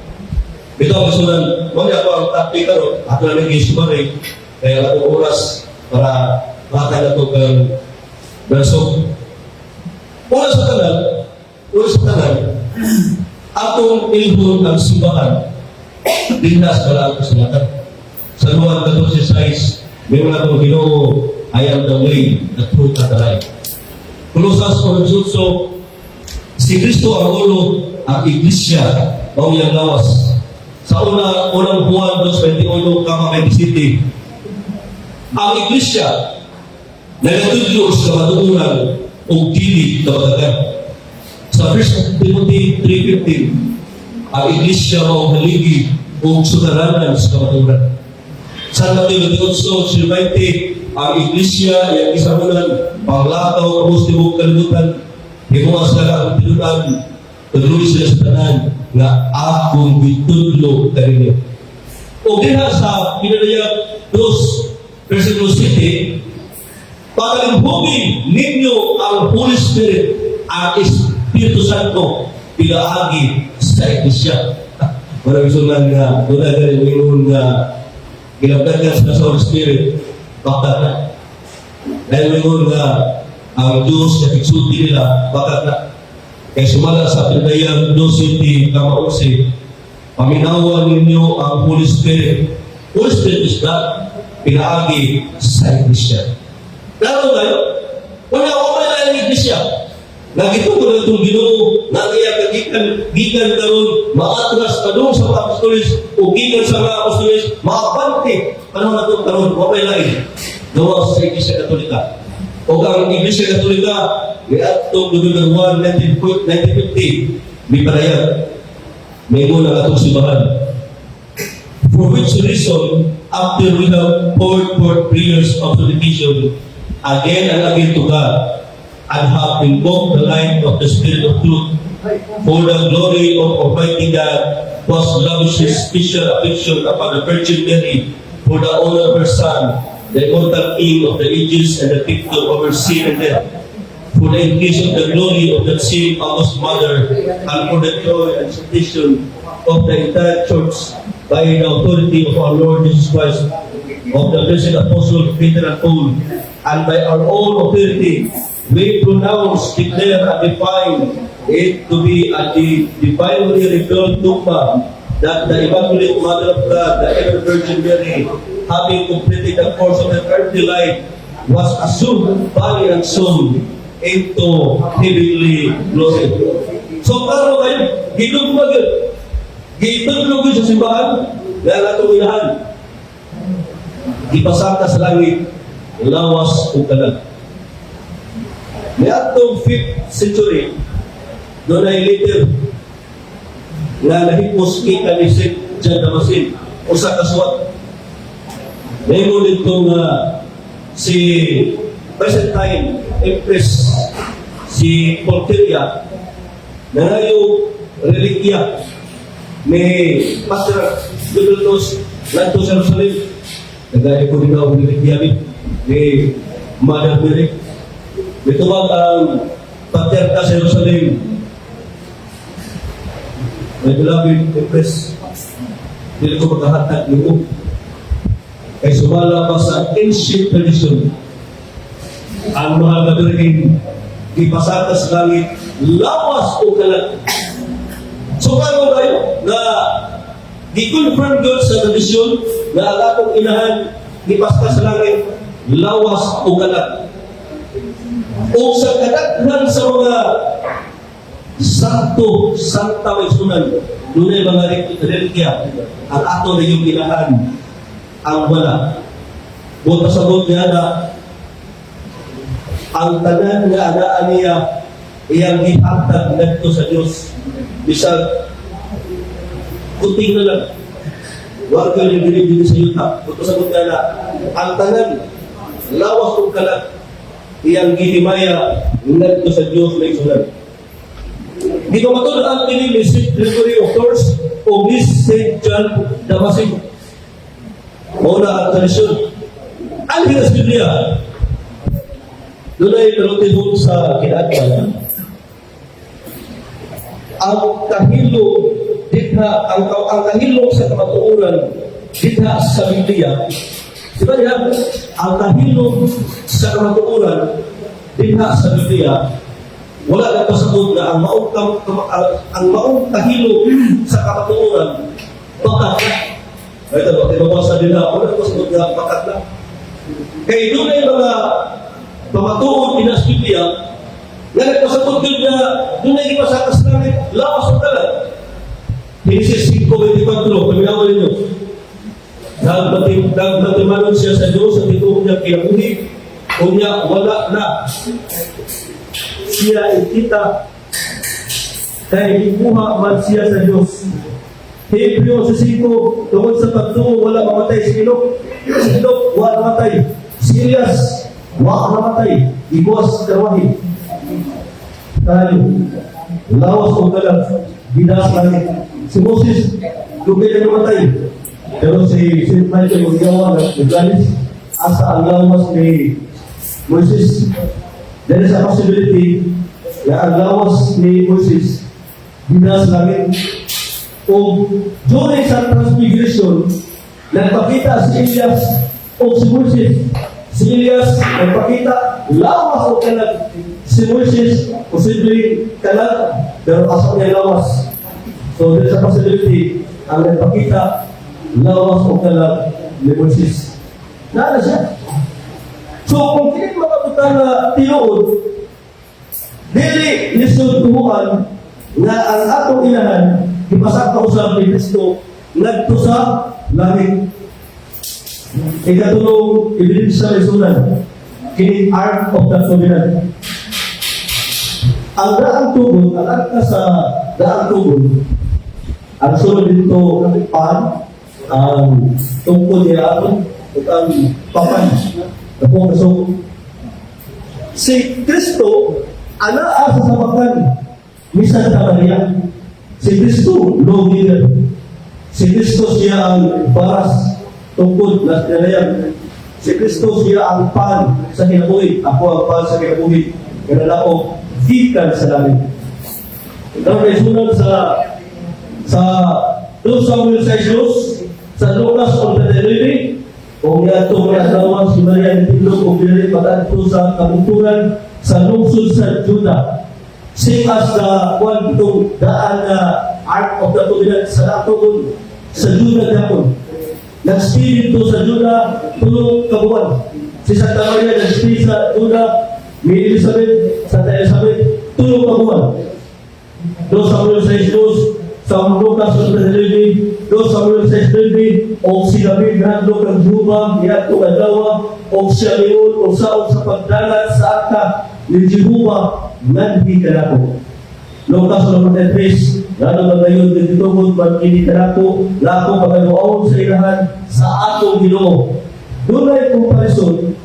Ito ang kasunan, mga ako ang topic karon, ato na nag-issue ba rin, kaya atong oras para makakala ito kang verso. Una sa tanan, atong ilhon ang simbahan, dindas pala ang kasulatan. Sa Juan 14:6, may mga itong Ginoo, I am the way, the truth, and the life. Kolosas 1:8, si Kristo ang ulo, ang iglesia, o yung lawas. Sa unang Juan 2:21, kama 27, ang iglesia, nagatudlo sa kamatuunan o dili kabatagan. Sa 1 Timothy 3:15, ang iglesia mao haligi o sudaranan sa kamatuunan. San Mateo 28, 20, ang iglesia, yung isamunan, panglakaw, kabus, tibok, kalimutan, himuha sila ang tinunan, tuloy sila sa tanan, nga akong bitudlo kaninyo. O diha sa pinadayang 2, versikulo 7, pagalimbugin ninyo ang Holy Spirit, ang Espiritu Santo, pinaagi sa iglesia. Marami sunan nga, doon na ganun yung ginagdagan sa Holy Spirit, bakit na? Dahil ngayon nga, ang Diyos na pigsulti nila, bakit na? Kaya sumala sa pinadayang 2:11, paminawan ninyo ang Holy Spirit. Holy Spirit is God, pinaagi sa iglesia. Lalo tayo, wala ako na ang iglesia. Nagito ko na itong Ginoo, nangyayaw gikan karon maatras pa doon sa mga apostolis, o gikan sa mga apostolis, makapante, panahon na itong karon, wapay lain, gawa sa Iglesia Katolika. O ang Iglesia Katolika, may atong November 1, 1950, may panayag, may muna atong simbahan. For which reason, after we have poured forth prayers of supplication, again and again to God, and have invoked the light of the Spirit of truth, for the glory of Almighty God, was lavished His special affection upon the Virgin Mary, for the honor of her Son, the immortal King of the ages and the victor over sin and death, for the increase of the glory of the same August Mother, and for the joy and salvation of the entire Church, by the authority of our Lord Jesus Christ, of the blessed Apostle Peter and Paul, and by our own authority, we pronounce, declare, and define it to be a divinely revealed dogma that the Immaculate Mother of God, the Ever Virgin Mary, having completed the course of her earthly life, was assumed body and soul into heavenly glory. So, klaro kayo, gidugma yun. Gidugma yun sa simbahan, na natong inahan. Ipasaka sa langit, lawas o kalag. May atong 5th century, doon ay letter na nahipos kita ni St. John Damascene o sa kaswat. May ngunit kong si Byzantine Empress, si Porphyria, na yung relikya ni Pastor Jubilus Lanto sa Jerusalem. Nagaya ko din ako relikya ni Mother Mary. Ituwag ang Patriarka sa Jerusalem. My beloved Empress, hindi ko magkahatag nito. Kaya sumala pa sa ancient tradition, ang mga gabirin, ipasaka sa langit, lawas o kalat. So kano tayo na di-confirm doon sa tradisyon na ang atong inahan, ipasaka sa langit, lawas o kalat. O sa kadaghan sa mga santo, santa may sunan, doon ay mga relikya, ang ato na yung inahan, ang wala. Buta sa buot niya na ang tanan nga anaan niya iyang gihatag ngadto sa Dios. Bisag kuting na lang. Huwag kayo nagdilid sa yuta. Buta sa buot niya na ang tanan, lawas kong kalat, iyang gihimaya ngadto sa Dios na isunan. Di ba matulad ang piling ni St. Gregory of Tours o ni St. John Damascene? Muna ang tradisyon. Ang hinas Biblia, doon ay narotibong sa kinaadman. Ang kahilo, ang kahilo sa kamatuoran, ditha sa Biblia, di ba niya? Ang kahilo sa kamatuoran, ditha sa Biblia, wala na pasabot na ang maong kahilo sa kamatuoran, bakat na. Ito, tinabasa nila, wala na pasabot na bakat na. Kaya doon ay mga pamatuon pinas Biblia, na nagpasabot yun na doon ay ipasakas namin, lawas ang talat. Genesis 5:24, paminawan ninyo. Nagmatimanon siya sa Diyos at ito niya kinabuhi, o niya wala na. Siya ikita, kaya ibuha man siya sa Diyos. Hebreo 5, tungkol sa pagtuo, wala nga mamatay si Enoch. Si Enoch, wa namatay. Si Elias, wa namatay. Ibuwas karwahi. Tayo. Lawas o galang. Bidas langit. Si Moses, lugay na namatay. Pero si St. Michael Uriawa naglalis asa ang lawas ni Moses. There is a possibility na ang lawas ni Moses binas langit. O during sa transfiguration, nagpakita si Elias o si Moses. Si Elias nagpakita lawas o kalag. Si Moses posibleng kalag pero asa niya lawas. So there is a possibility ang nagpakita lawas o kalag ni Moses. Nana siya. So kung kini mga butang na tinuod, dili lisod tuhuan nga ang atong inahan ipasaka usab ni Kristo ngadto sa langit. Ikatulong ebidensya sa sunan kini Ark of the Covenant. Ang daang tubod, ang arka sa daang tubod, ang sunod dito ng pan, ang tungkol niya aton, at ang papan. Tapos so, si Kristo, asa sa makan ni Santa Maria. Si Kristo, lawgiver. Si Kristo siya ang paras tungkod na kinalayan. Si Kristo siya ang pan sa kinabuhi. Ako ang pan sa kinabuhi. Kinalaok, gikan sa langit. Ito ay sunod sa 2 Samuel 6, sa Lucas 11, kung yato may asawa si Maria ng Tindog o pinari pag-adto sa kabunturan sa lungsod sa Juda. Same as the one itong daan na Ark of the Covenant sa Laton sa Juda Japon. Nag-stay dito sa Juda tulong kabuan. Si Santa Maria nag-stay sa Juda, ni Elizabeth, Santa Elizabeth, tulong kabuan. 2 Samuel 6, sa Lucas 11, 2 Samuel 6, o si David nando kang Juba, niyato kadawa, o siya liyon, o saon sa pagdalat sa akta ni Jehovah, nandi kanako. Lucas 3, nando magayon din ditungod pag-ini kanako, lako pagkanuaon sa ilahan sa atong Ginoo. Doon ay komparison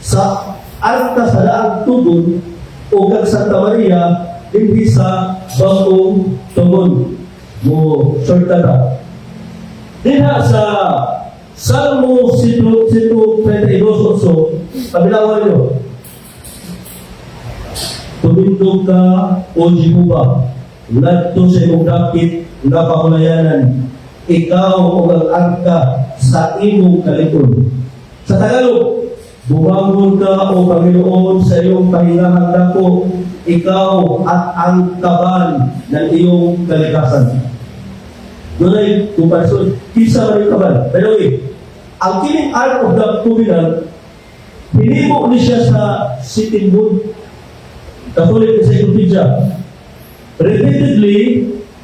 sa akta sa daang tubod o kag Santa Maria, hindi sa bagong tubod. Mo shortcut. Diha sa Salmo 132 also, pabilawan nyo. Tumindog ka o Jehovah, ngadto sa imong dakit nga pangulayanan, ikaw o ang angka sa imong kalikod. Sa Tagalog, bumangon ka o Panginoon sa iyong pahingahan dako, ikaw at ang kaban ng iyong kalikasan. Doon ay kumparison, kisa man yung kaban. By the way, ang kiling Ark of the Covenant, hinimo ni siya sa sitting moon. Katulad sa Encyclopedia. Repeatedly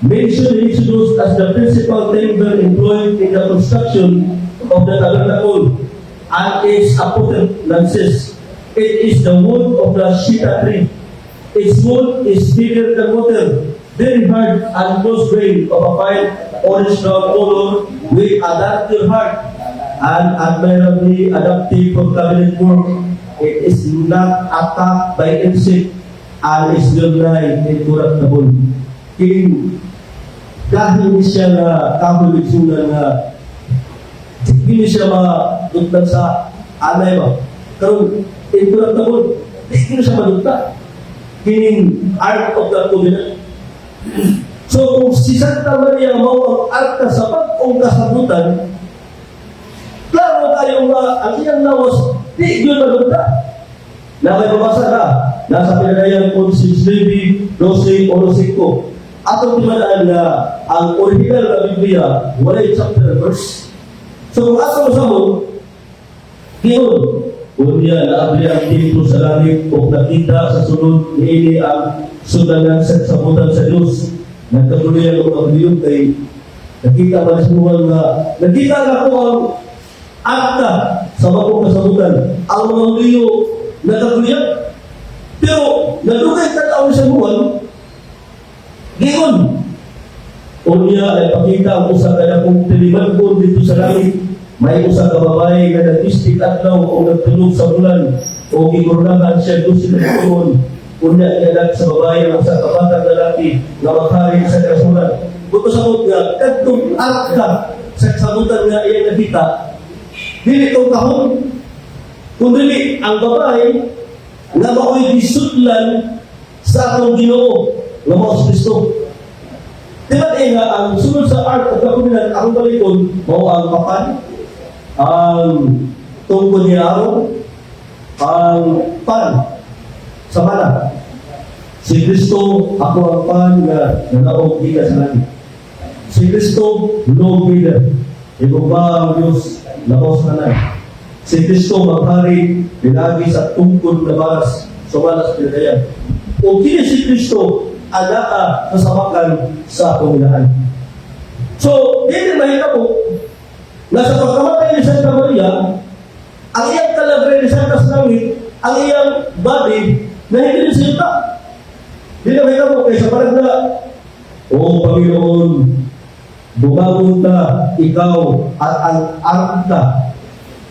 mentioned in Exodus as the principal timber employed in the construction of the tabernacle and its appurtenances. It is the wood of the shita tree. Its wood is bigger than water, very hard and close grained, of a fine orange brown color with a darker heart and admirably adapted for cabinet work. It is not attacked by insect and is dry and corruptible. King, dahil siya na kabuligsunan na hindi siya madugtag sa anay ba? Karoon, incorruptible, hindi siya madugtag. Kining Ark of the Covenant. So kung si Santa Maria mao ang arka sa pag-ong kasabutan, klaro tayo nga ang iyang lawas, di yun madugtag. Nakay mabasa na, nasa pinagayan kung si Levi 12:1. Atong timadaan na ang original na Biblia, walay chapter verse. So kung atong masabot, yun, unya naabli ang templo sa langit o nakita sa sunod ni ini ang sudanan sa sabutan sa Diyos. Nagkabulian o ang kay nakita ba sinuwal na nakita na ko ang akta sa bagong kasabutan. Ang mga liyo nagkabulian. Pero nadugay tataon sa buwan, giyon. Unya ay pakita ang usa ka dakong tiliman ko dito sa langit May usa ka babae nga nag-istik adlaw o nagtulog sa bulan o gigurnahan siya doon sa tuon. Unya niya sa babae ang sa kabatang lalaki nga makari sa kasulan. Buto sa nga, kadtong arka sa kasabutan nga iyang nakita, dili itong kahon. Kung dili, ang babae nga mao'y disudlan sa atong Ginoo nga mao si Kristo. Diba nga, ang sunod sa art at kapulinan, ang balikon, mao ang papan, ang tungkol ni araw, ang pan, sa mana. Si Kristo, ako ang pan na nanaog di ka sa langit. Si Kristo, Lord leader. Ito ba ang Diyos na boss na lang? Si Kristo, maghari, pinagi sa tungkol na baras, sa malas pinagayan. O kini si Kristo, anaka kasabakan sa panginahan. So, hindi mahirap po, na sa pagkamatay ni Santa Maria, ang iyang kalagay ni Santa sa langit, ang iyang body, na hindi nisilta. Hindi na mahirap po, kaysa parang na, O Panginoon, bumagon ka, ikaw at ang arka.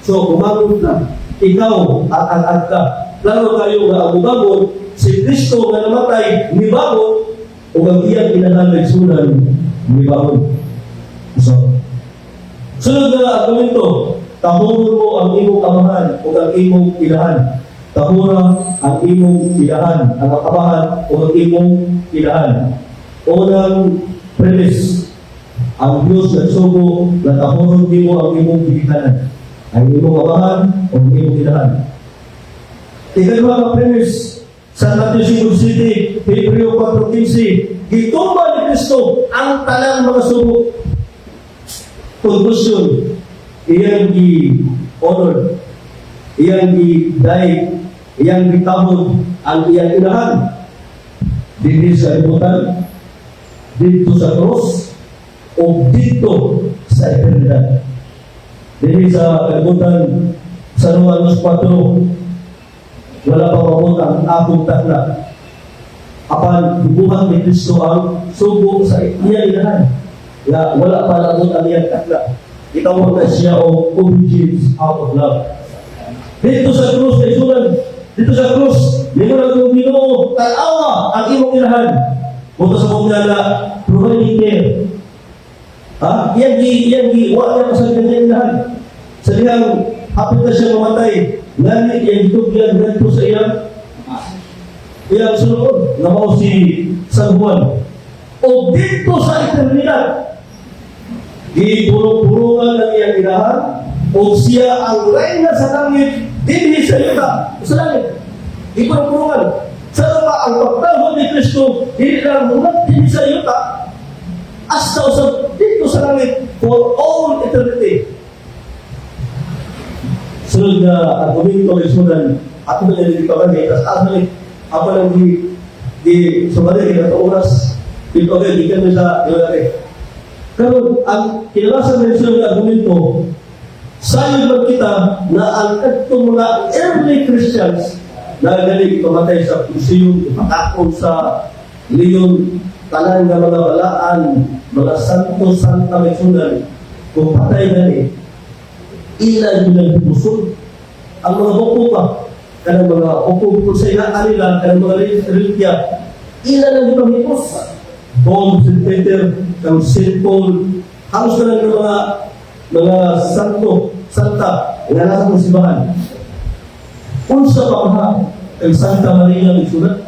So, bumagon ka, ikaw at ang arka. Lalo tayo na ang bumagon, si Kristo na namatay, ni bago, o ang iyang inahalay sunan, ni bago. So, sunod na argumento, tahuron mo ang imong amahan o ang imong inahan. Tahura ang imong inahan, ang amahan o ang imong inahan. Unang premise, ang Diyos nagsugo na tahuron mo ang imong pinikanan. Ang imong amahan o ang imong inahan. Ikalawang ang premise, sa Matthew City, Hebreo 4:15, gitumba ni Kristo ang tanang mga sugo. Conclusion, iyang gi-honor, iyang gi-daig, iyang gitahod ang iyang inahan. Dito sa ibutan, dito sa cross, o dito sa eternidad. Dito sa ibutan, sa Romanos 4, wala pa mabot ang akong takla. Apan, dibuhan ni Kristo ang sugo sa iyang inahan. Na wala pa nabot ang iyang takla. Itawag na siya o obedience out of love. Dito sa krus, dito sa krus, di mo lang yung Ginoo, tanawa ang imong inahan. Punta sa mga na providing care. Ha? Yan wala niya pa sa kanyang inahan. Sa dihang, hapit na siya mamatay. Nganit yang tugyan ganito sa iyang sunod na mao si San Juan. O dito sa eternidad, gipurong-purungan ng iyang inahan, o siya ang reyna sa langit, dinhi sa yuta, sa langit. Gipurong-purungan. Sa pa ang pagtawag ni Kristo, hindi lang mungat dinhi sa yuta, hasta usab dito sa langit, for all eternity. Sunod na argumento ay sunan at ito na nilipagani at asali apa lang di sumali kita oras dito agad di kami sa ilari. Pero ang kinalasan ng sunod na argumento sayang ba kita na ang itong mga early Christians na galing pamatay sa pusiyon, ipakakon sa leon, tanan ng mga balaan, mga santo-santa may sunan, kung patay gani ilan yung nagpusod. Ang mga buko pa, kanang mga buko sa inaan nila, kanang mga relikya, ilan ang ipamipos. Paul, St. Peter, ang St. Paul, halos na lang ng mga santo, santa, nga nasa musibahan. Unsa pa ha, ang Santa Maria ng sulat.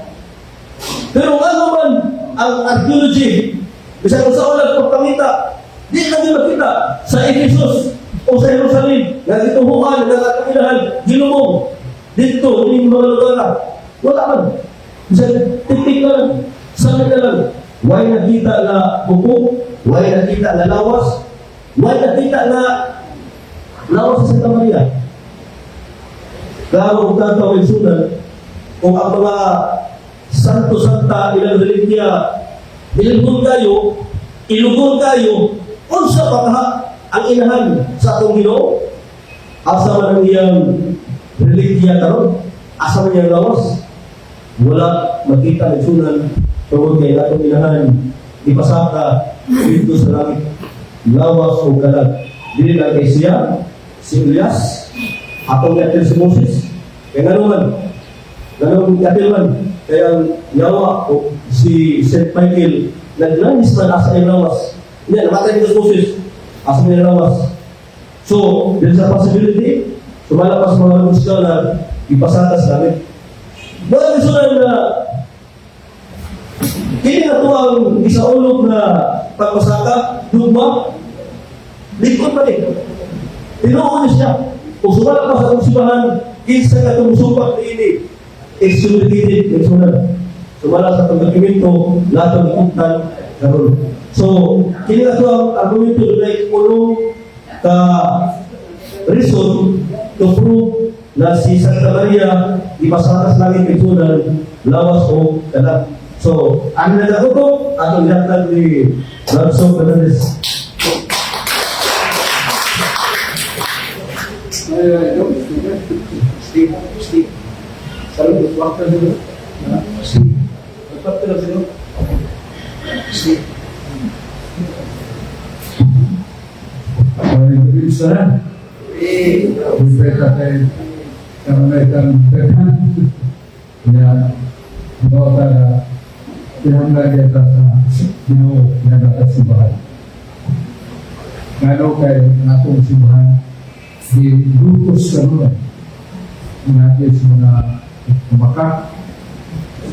Pero ano man ang archaeology, bisa kung sa ulang pagpangita, di kami makita sa Ephesus, o sa Jerusalem, nagituhuan, nagkakakilahan, ginumong, dito, hindi mga lugar. Wala man. Bisa tipik na lang, sabi na lang, why nakita na buko, why nakita na lawas, why nakita na lawas sa Santa Maria. Kaya kung tatawin sunan, kung ang mga santo-santa, ilang relikya, ilugon kayo, unsa pa ka ang inahan sa atong Ginoo, asa man ang iyang relikya karon, asa man iyang lawas, wala makita ng sunan tungkol kay atong inahan, ipasaka dito sa langit, lawas o galag. Dili lang kay siya, si Elias, atong yatil si Moses, kaya nga naman, ganun yatil man, kaya ang yawa o si St. Michael, naglangis man asa yung lawas. Hindi, namatay dito si Moses, asa yung lawas. So, there's a possibility, sumalapas mga musical na ipasatas namin. Dahil gusto na kini na ito ang isaulog na pagpasaka, dugma, likod pa rin. Tinuon siya. Kung sumalapas sa kumsibahan, isa ka tumusupak na ini, excommunicated, sumalapas sa pagdokumento, lahat ng ikuntan, karoon. So, kini na ito ang argumento na ikulong ka reason to prove na si Santa Maria ipasakas langit itunan lawas o kanak. So, ang nalagoto, atong yatag ni Ransom Fernandez. Steve. Salut, waktu dulu. Steve. Tetap terus dulu. Steve. Bisa berbeda dari kenaikan tekan ya bahwa yang lagi atas jauh yang atas simbahan kalau kayak ngatung simbahan di lupus semua mengaji semua maka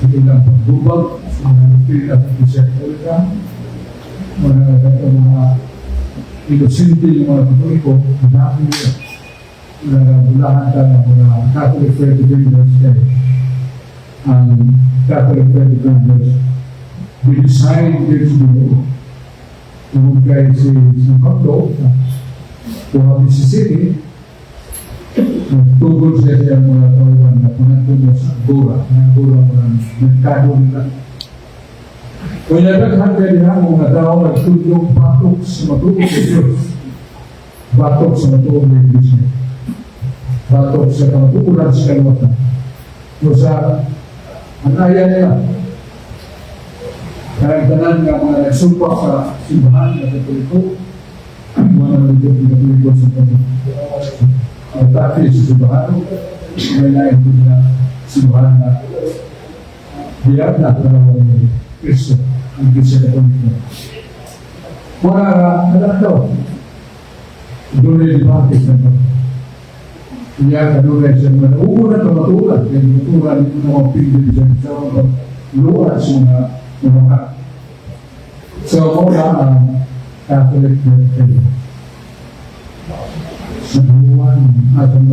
sedang berubah semua tidak bisa terlihat mengenai itu sinti yung mga katoliko na bulahan ka ng mga Catholic Faith Defenders ang Catholic Faith Defenders didesign din dito kung kaya si Pablo kung Mississippi tugol siya sa mga kawan na punatun sa Agora mga merkado nila. Kung nagaghan kayo na mga tao nagtulong batok sa matuog sa Diyos. Batok sa matuog na Iglesia. Batok sa kamatukulan sa kalawatan. So sa anaya nila, karagdanan ng mga nagsumpa sa simbahan na katoliko, mga nalugod na katoliko sa katoliko. Matati sa simbahan, may naito na simbahan na biyak na karawang Kristo ang Iglesia Katoliko. Mga daw, doon bakit na ito. Kaya kanulay siya naman, uunan na matulan, kaya matulan yung mga pindi sa mga luwa sa mga so, muna ang Catholic Church. Sa buwan, at ang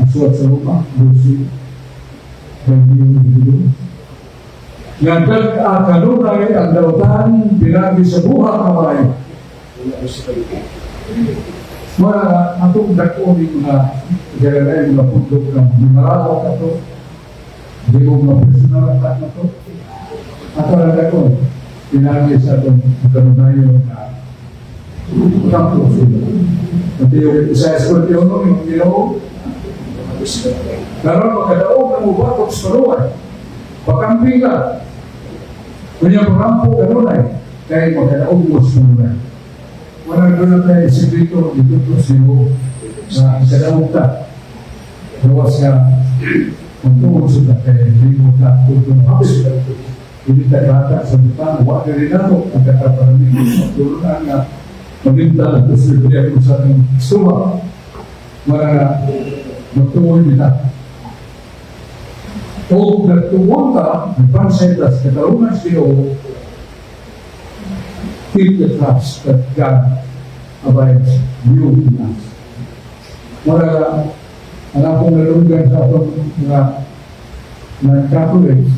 asuat sa rumah, dosi, kaya yung Ngandang kanunay ang lautan pinagi sa buhang kamay. Mga atong dako ni mga gaya mga pundok ng Mimarawa ka to, di mo mga personal at na to. At ang dako, pinagi sa itong kanunayon na kampo sila. At yung isa eskwento yung ginawa, karoon magkadaog ng ubatok sa karuan, pakamping ka. Kanya parampo kanunay, kaya magkanaugos kanunay. Walang doon tayo sikreto dito to siyo sa kadawag ta. Gawas ka, kung tungkol sila kaya hindi mo ka tutong habis. Hindi tayo bata sa butang, huwag na rin ako, ang kataparaming turunan na maginta at usulibaya ko sa ating suma. Para magtungoy nila. O nagtungkol ka, nagpansetas, katarungan siyo, keep the trust that God abides you in us. Mara, alam kong nalunggan sa itong mga Catholic,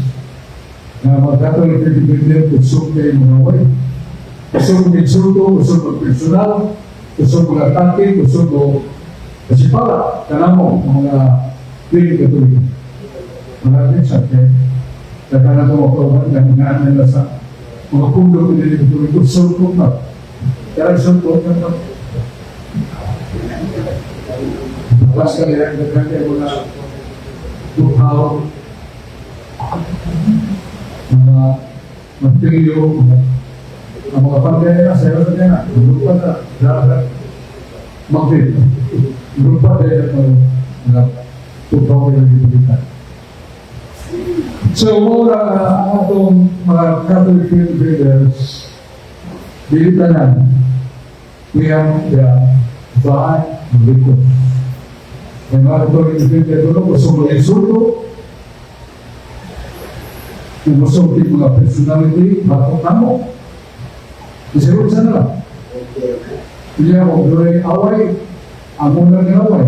na mga Catholic na dipindir, kusog kayo mga way. Kusog mag-insulto, kusog mag-personal, kusog mag-atake, kusog mag-kasipala, kanamo, mga Pili Katoliko. Maraming sakit, kaya na ito makawalan, kahingaan nila sa mga pundo ko nila ito, sulpot na. Kaya sulpot na ito. Bakas ka nila, nagkakaya mo na tuhaw, mga materiyo, ang mga pagkaya na, sayo na nila, lupa na, dapat. Bakit? Lupa din ang tupaw yung dibalikan. So, muna ang atong mga Catholic leaders, bilitanan, we have the bahay ng likod. Yung mga Catholic leaders, gusto mo insulto, kung gusto mo mga personality, bakit mo? Isirot sa na. Hindi ako, doon away, ang unang away.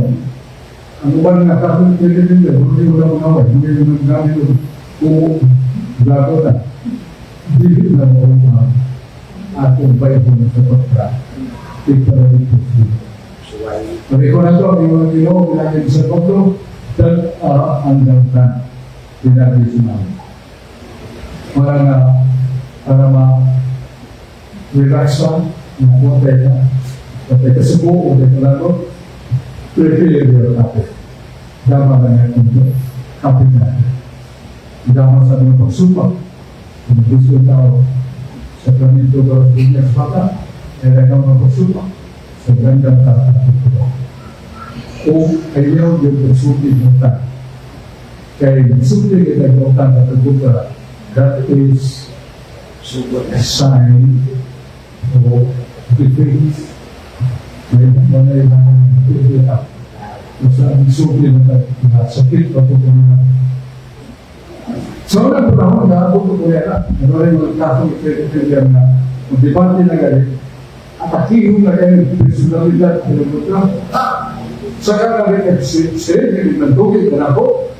Ang uban na Catholic leaders, hindi mo lang away, hindi mo lang gamit kung gago na. Hindi na mo atong Bible sa pagka. Ipara dito. Sabi ko na ito, ang mga Ginoo, pinagin sa paglo, that are under plan. Pinagin sa namin. Para ma-relax pa, matay ka sa buo, matay ka lalo, prepare your kapit. Dama na nga kung kapit natin. Dama sa mga pagsupak, kung gusto tao sa planito para sa dunyas bata, ay lang mga pagsupak sa gandang tatapito. Kung ayaw yung pagsukin mo ta, kaya pagsukin kita yung ta na tagupa, that is a sign of the faith. May mga ilang pagkita. Kung saan sukin na sakit pa ito na. So, ang panahon na ako ito kaya ano rin mga Catholic Christian na debate na galing at akihong na kayo personalidad ng mga saka kami nag-save ng tugit na ako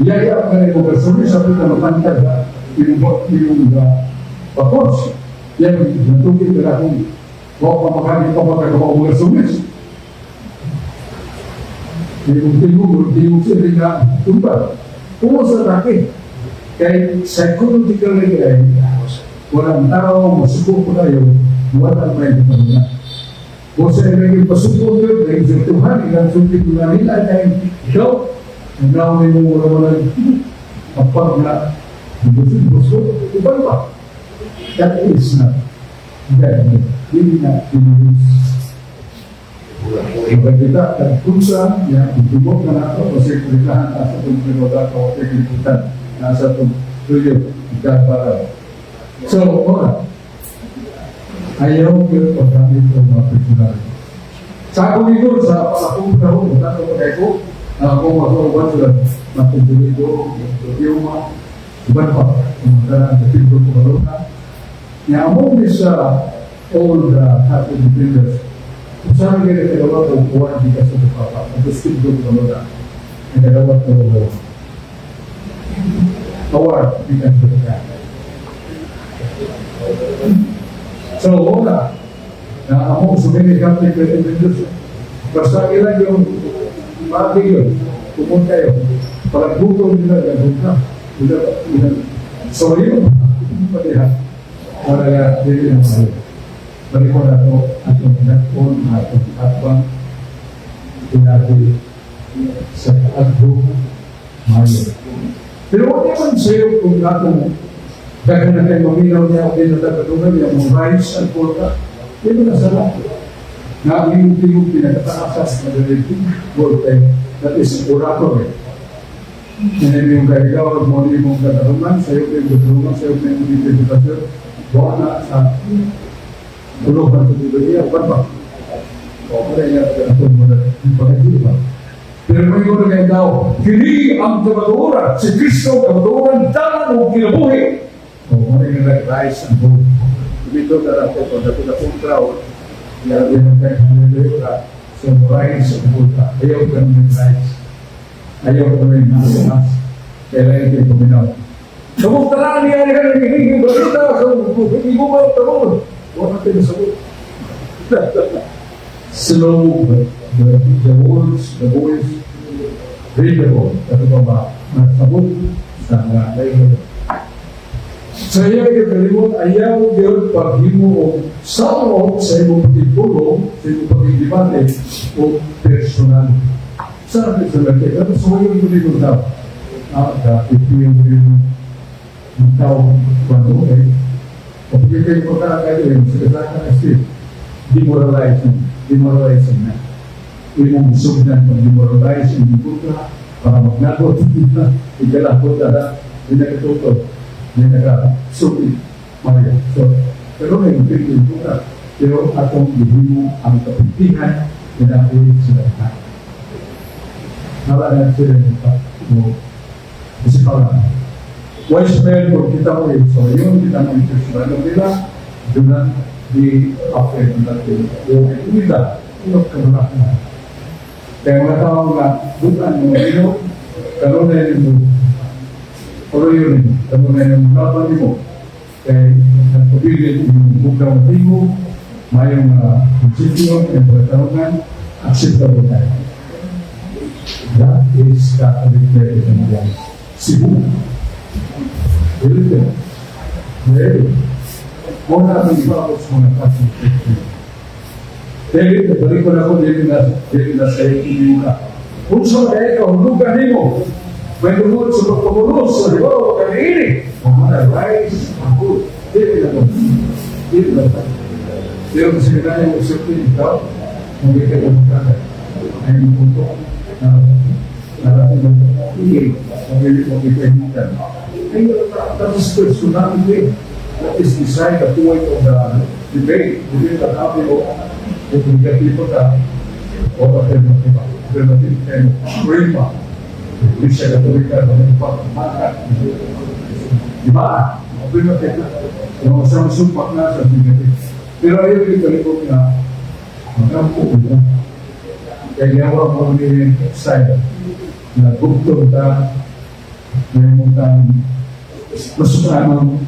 yaya ka rin mga suri sa pita mapantag yung bakos yan ng tugit na ako huwag pamakani pa magkagawa mga suris yung tingong sila na tumba kung sa akin kaya psychologically ay walang tao masuko ko tayo walang may pagkakas. Kung sa naging pasuko ko dahil sa Tuhan ilang sulit ko na nila dahil ikaw ang namin mo walang kapag na gusto iba ba? That is not that hindi na inulis. Iba kita at kunsa yan itubok na nato kasi kulitahan sa itong pinoda o teknikitan nasa itong tuyo para. So, ora, ayaw yung pagkamit ng mga personal. Sa ako dito, sa akong panahon, nato ko kayo, kung mag-uwan sila, matubuli ko, yung mga iban pa, yung mga napipinto ko maluna. Nga among this all the Catholic defenders, kung saan nga nagkagawa ko, kuwan di ka sa pagpapa, at gusto ko maluna, nagkagawa ko, award, di ka sa pagpapa. So, una, na ako sumili Catholic Defenders, basta ilan yung pati yun, pumunta yun, parang bukong nila, gano'n na, so yun, palihan, para nga, hindi yung mga balik ko na ito, atong pinagpon, atong atbang, pinagi sa kaagbo, mayo. Pero huwag naman sa'yo kung atong dahil na tayo maminaw niya o pinatagalunan niya mga rights at porta, ito na sa lahat. Na ang iyong pinagataasas na relating porta, that is oratory. Yan yung kaigaw, mo yung katarungan, sa'yo yung katarungan, sa'yo yung identifikasyon, buwan na sa tuluhan sa tibaliya, buwan ba? O kaya yan, katong mo na yung pagkakiba. Pero may mga kaigaw, kini ang kabaturan, si Kristo kabaturan, dalan o kinabuhi. Kung yung nag-rise ang boat. Dito na lang po, kung nakong crowd, yan yung nag-rise so rise ang boat. Ayaw ka naman rise. Ayaw ka naman nasa. Kailangan kayo puminaw. Kamusta niya ka nang hihingin balita? Hindi mo ba ito? Huwag natin sa boat. Slow, but the words, the voice, readable. Ito ba ba? Nasa boat. Sa layo. Sa iya kagalimot, ayaw yun paghimo o sao sa imong pagtipulong, sa imong pagtitibate o personal. Saan ito lang kayo? Ano sa yung dito daw? If yung tao kwano eh, kapag kayo magkakayo eh, sa kasama na state, demoralizing na. imong sugdan pag-demoralize yung buka para maglagot ikalakot na pinagatuto na nagasulit Maria. So, pero may mapili yung buka pero atong bihimo ang kapitihan na natin sila lahat. Nala na sila mo kasi pala widespread kung kita mo so yun kita mo yung nila doon di affect natin yung kita yung karoon na kaya mga tao na bukan mo ino karoon na yun mo pero yun karoon na yun laban mo kaya nagpabilit yung bukang mo mayroong prinsipyo yung pagkaroon acceptable na that is ka-alikted ng Cebu. Really? Really? Muna ang iba ako sa mga kasing David, balik ko na ako dito na sa ikinig ka. Kung sa mga ikaw, lugar mo, may lumod sa pagpamulos, sa iba, huwag kang iinig. Ang mga rise, ang good. Dito na ako. Dito na ako. Pero kasi kaya yung usapin ikaw, kung ikaw yung magkakay, ay yung punto na narating ng iinig, kung ikaw yung magkakay. That is personality that is beside the point of the debate within the capital of the people that or alternative and framework. Bisa Katolika dan Pakat. Di mana? Alternatif. Yang sama sumpah nasa negatif. Pero ayo kita lihat na mengampu kita. Kaya orang mau ni saya na bukto ta memuntan masuk naman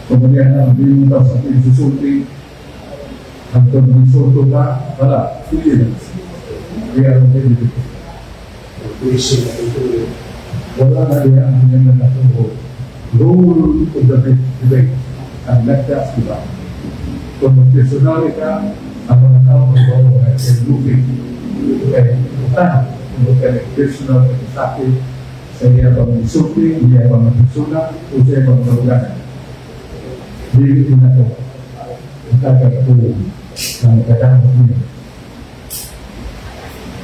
kemudian diminta sampai disusulti atau disusulti wala pilih dia menjadi polisi itu wala na dia ang nangyayari rule of the debate and let that be done como personalidad ang mga tao magbawa na looking kaya bukan personal sakit saya bangun suki, dia bangun sunnah, saya bangun berulangan. Diri ini aku, kita berpuluh, dan kadang begini.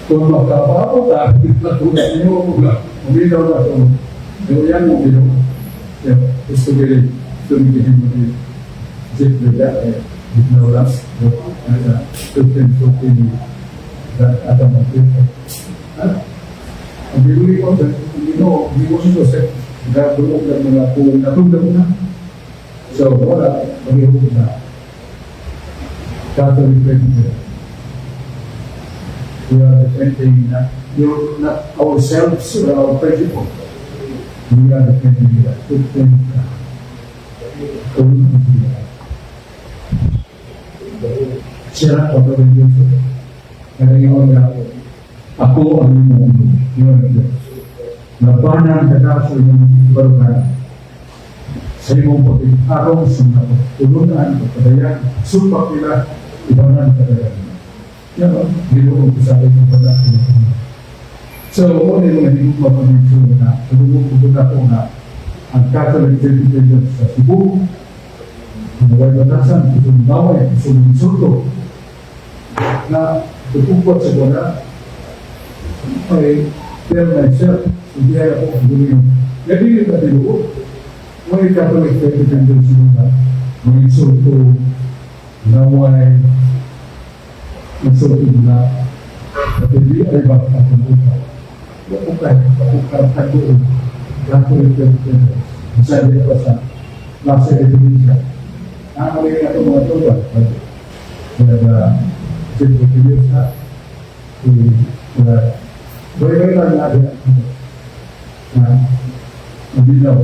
Kalau apa-apa tak, kita tulis ini juga, mungkin orang tu, yang mungkin ya, itu beri, itu mungkin jadi beda, di orang, ada suki ini, dan ada mungkin. Ang bibili ko, hindi ko sino set, nagulog ng mga pulang na. So, wala, mag-ihog na. Catholic Premier. We are defending not ourselves or our principle. We are defending that. Siya ang pagkakas Diyos. Kaya yung ako ang inyong yun. Labanan ka na sa inyong barugan. Sa imong pag-arong sa mga tulunan, pagkadayan, supak nila, ibanan kadayan. Yan o, ginulong ko sa inyong barugan. So, ako nila hindi ko mapamensyon na, tulungan ko na na ang Catholic Church sa Cebu, ang naway batasan, itong naway, itong insulto, na tutupot sa wala, ay tell myself, hindi ako ang guling. Jadi kita tinuod, may Catholic Church na may insulto, naway, insulto na, at hindi ay baka ang buka. Kapag doon, Catholic Church, sabi ko sa nasa Indonesia, nakakalik na itong mga tuwa. Kaya Siyempre, Diyos na balik-balik lang natin na mabilaw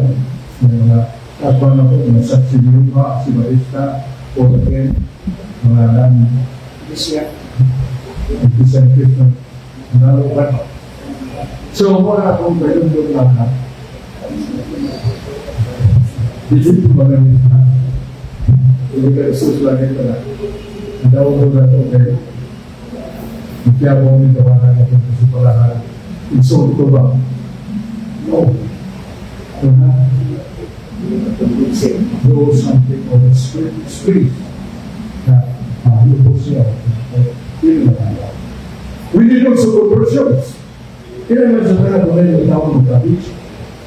na mga kapwa na po, mga saksi niyo pa, si Marista, o again, mga namin representative ng nalupan. So, wala akong pwedeng doon lahat. Dito magaling na. Hindi ka isusulagin ka na. Daw ko na ito kayo. Kaya mo nito ka na ito sa palahan. Insulto ba? No. Do something of spirit na mahalo po siya. Hindi na tayo. Hindi doon sa corporation. Kaya naman sa kanya kung may tawag ng kabit.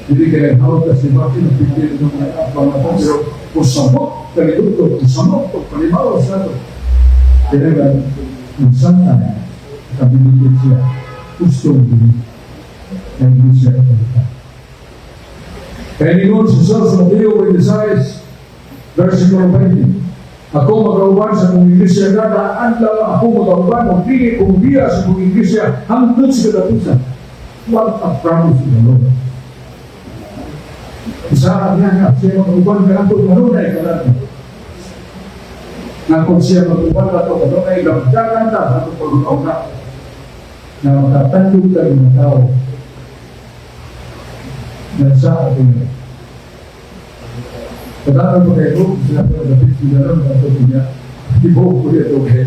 Hindi kaya hawag kasi bakit ang pipili ng mga pangatang. Pero kung samot, kalituto, kung samot, kung palimawas na ito. Kaya nga, minsan tayo, kabiligit siya. Gusto mo din. Kaya hindi siya kapalitan. Kaya ningon si Sir sa Mateo 26, versikulo 20. Ako mag-auban sa kong iglesia gada, anla ako mag-auban, magpili kong biya sa kong iglesia, hangtod sa katapusan. What a promise of the Lord. Isahan niya nga, siya mag-auban ka hangtod, manunay ka natin. Nga kung siya mag-auban ka ito, manunay, labdagan ka, hangtod pag-unaw na. Na makatandog ka ng mga tao. Nasa atin yun. Kadang-kadang po kayo, sila po dapat sinalang na ito niya. Ibo ko ito kayo.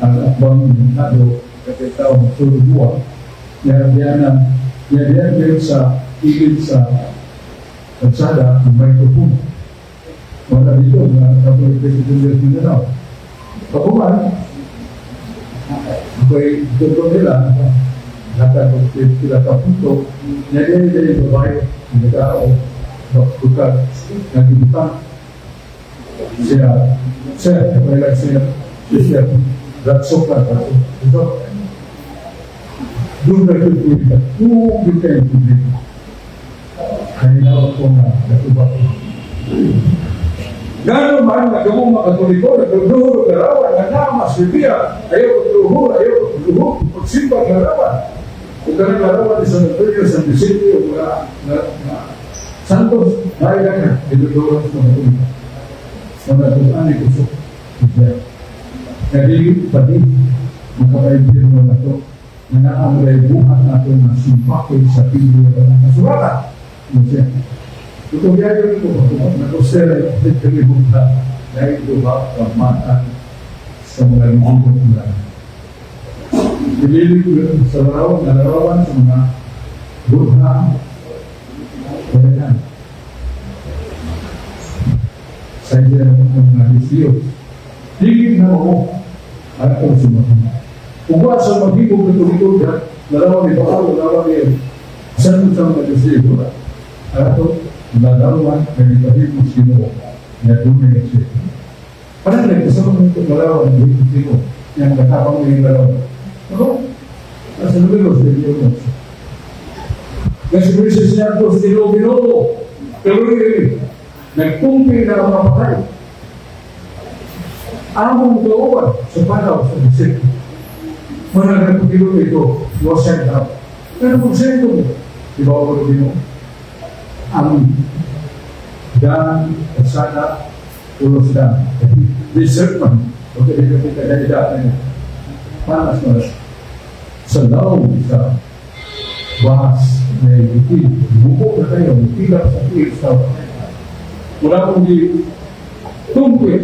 Ang akbang nado, kakitaw ng surubuwa. Yan sa igil sa katsada ng microphone. Wala dito na kapag president ng Mindanao. Kapuman, ako'y dito nila, nakatapos sila kapunto, yan yung babae, ang nagkao, bukan nagibutang siya kapag siya ratsokan ito doon na kulturita kita yung publiko kaya na ako nga natubak gano'n man nagawang mga katoliko nagduhuro karawan na namas Biblia ayaw kutuluhur pagsimba karawan kung ganun karawan isang nagpilyo sa disipyo Santos, dahil na, iluturan sa mga tulita. Sa mga tulaan ay kusok. Kaya pati, makakaibir mo na ito, na naamulay buhat natin na simpakoy sa pili ng kasuratan. Ito kaya yun ito, na-kostera yung kalibutan, dahil ito ba pagmatan sa mga lingkong ulan. Pililig ko yun sa larawan sa mga buhat. Kaya na, sa iya ng mga Diyos, higit na ako, at ako sumahin. Kung ba sa maghigog na tulikod na, larawan ni Paolo, larawan ni saan sa mga Diyos, at ako, larawan na ipahigog sino, na dunay na siya. Parang nagkasama ng larawan na ipahigog sino, yung katapang na yung larawan. Ako, nasa nabilo sa iyo. Kasi Krisis niya ito sa Dino-Binobo. Pero nagpumpi na ang mapatay. Among kauwan sa panaw sa disip. Mga nagpapilo ito, wasend up. Pero kung sento mo, di ba ako rin ang dan, kasana, ulos dan. Desert man. Okay, kita dari dati. Panas mo sa law, sa bahas may itin, buko na tayo, pilak sa pilak. Wala kong di tumpi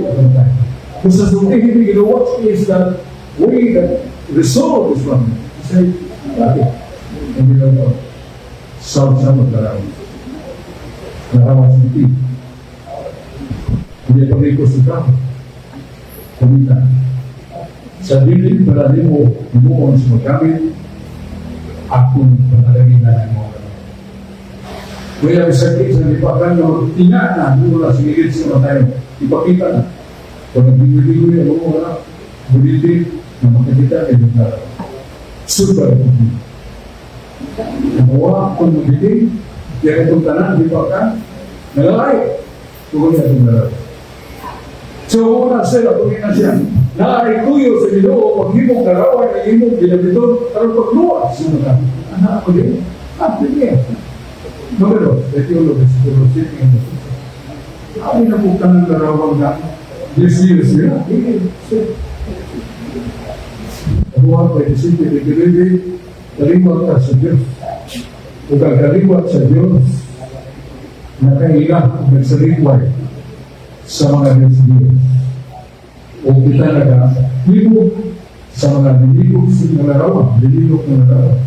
kung sa sumihimig, what is that way that resolve is from it? Say, bakit? Hindi lang ito. Sama-sama larawan. Larawan sa itin. Hindi pa rin ko sa kumita. Sa dilim pala mo, imuon sa magamit, akong panalagin na ng mga kaya sakit sa lipakan na tingnan na mula sa gilid sa mga tayo ipakita na kung nagbibigoy ang mga bulitin na makikita ay mga super nakuha kung bulitin kaya itong tanan lipakan nalalay kung itong nalalay so una sila kung ina siya naarikuyo sa Ginoo paghimong karawan na himong ginabitong karoon pagluwa sa mga anak ko din niya Número, etiólogo, psicología y emoción. Hay una puta en la rabona, decirse, Juan 27, de que debe kaliwat sa Diyos. Kung kaliwat sa Diyos, nakailang nagsaliway sa mga Diyos. O kita nag-libog sa mga nilibog sa mga larawan, nilibog na larawan.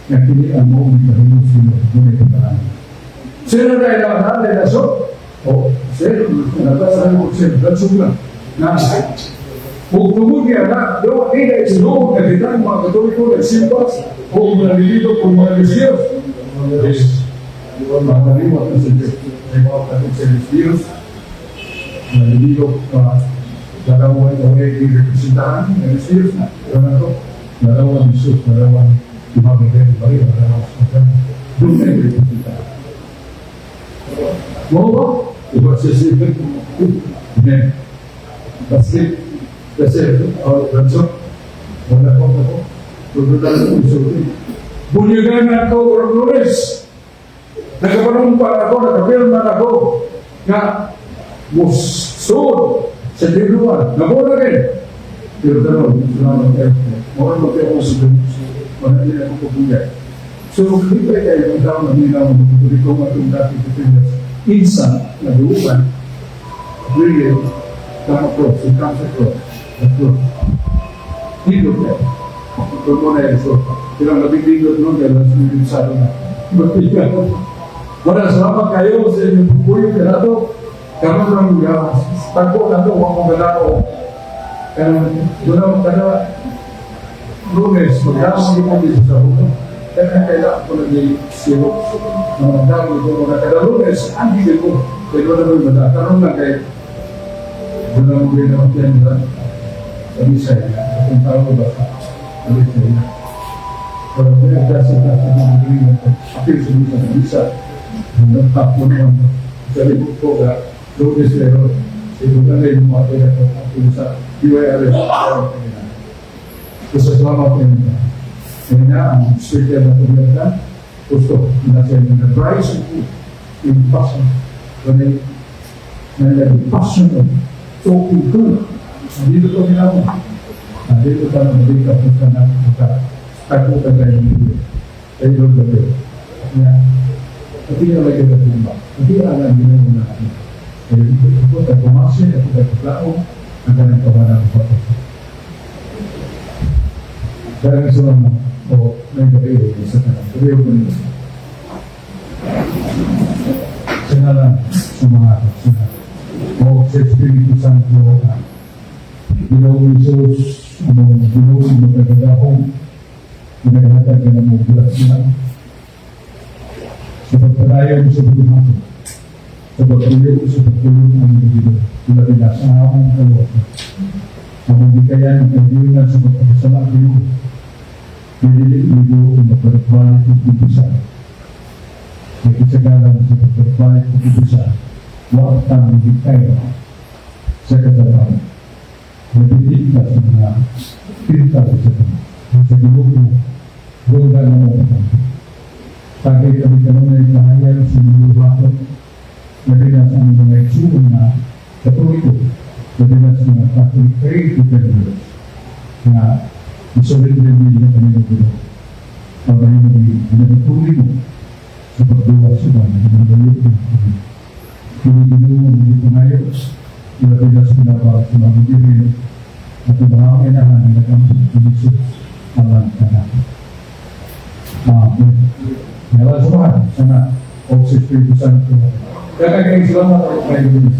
Na kini ang mo mahimong sino dunay kataan. Sino kaya naman na so? O, sino natasan ko sino datsog lang. Na Kung tungod niya na, doon nila isunod na kita mga katoliko na simpas o mga nilito kung mga Diyos. Yes. Mga naliwat na sa Diyos. May mga katoliko sa Diyos. Mga nilito dalawang representahan ng Diyos na. Dalawang Diyos, dalawang imamigay, dalawang doon na representahan. Mo ba? Iba siya siya. Kasi Ransom, wala ko ako. Tututan ko isulti. Bunyagan ako orang Flores. Nagkapanumpa ako, nakapirman ako. Nga, musod sa diluan. Nabula rin. Pero tanong, salamat kayo. Mawala mo kayo sa manatili ako pagbunyay. So, hindi pa kayo ang tao na minaw ng pagbunyay ko matong dati sa Pilipinas. Insan, naduupan, brilliant, come across, it comes across. Hidup ya, bermula itu. Bilang lebih hidup dulu dalam seminggu satu. Bertiga. Pada selama kayu saya bukuin kerana karena orang ya takut atau orang berlaku. Karena dalam kada lunes berdalam di sana. Karena kada pun di sibuk. Dalam itu kada lunes andi itu. Kedua dulu berdalam. Karena kayak dalam bidang yang Tapi saya akan tahu bahawa oleh saya kalau saya ada sesuatu yang begini, akhir semua bisa menetap menang. Jadi bukan logis lewat itu kan dari materi atau bisa diwayar oleh keselamatan ini. Sehingga sekian kegiatan untuk menasihati advice itu passion, karena menjadi passion untuk itu. Dito ko nila mo. Dito ka na mabigay ka sa takbo ka kayo nito. Kayo doon gabi. Tapi yang lagi bertumbuh. Tapi alam ini menarik. Jadi itu tak komersial, itu tak pelakon, akan yang kepada kita. Dan selama mereka itu sekarang beliau pun sekarang semangat. Saya Espiritu Santo. Ginoong Isus, Ginoong si magkakadahong, pinaghatag ka ng mga siya. Sa pagpadayon sa buduhan, sa pagpadayon sa pagpulong ng mga Gino, tulad na sa among kalwata. Ang magikayan ng kaibigan sa pagpapasala ng Gino, pinili-ligo ang magpapabalik ng kutusan. May kisagalan sa pagpapabalik ng kutusan, huwag tang magikayan sa katalaman. Lebih tingkat sebenarnya kita sebelum golongan orang pakai kebijakan yang bahaya sebelum waktu mereka sama dengan sunnah betul itu mereka semua pakai itu terus nah disuruh demi dengan itu kalau ini betul itu seperti dua sunnah dengan itu ini menjadi bila tidak sebenarnya cuma begini atau bahwa enakan dengan Yesus Allah kanan. Nyala semua sana obsesi pesan itu. Jangan kayak selamat kayak begini.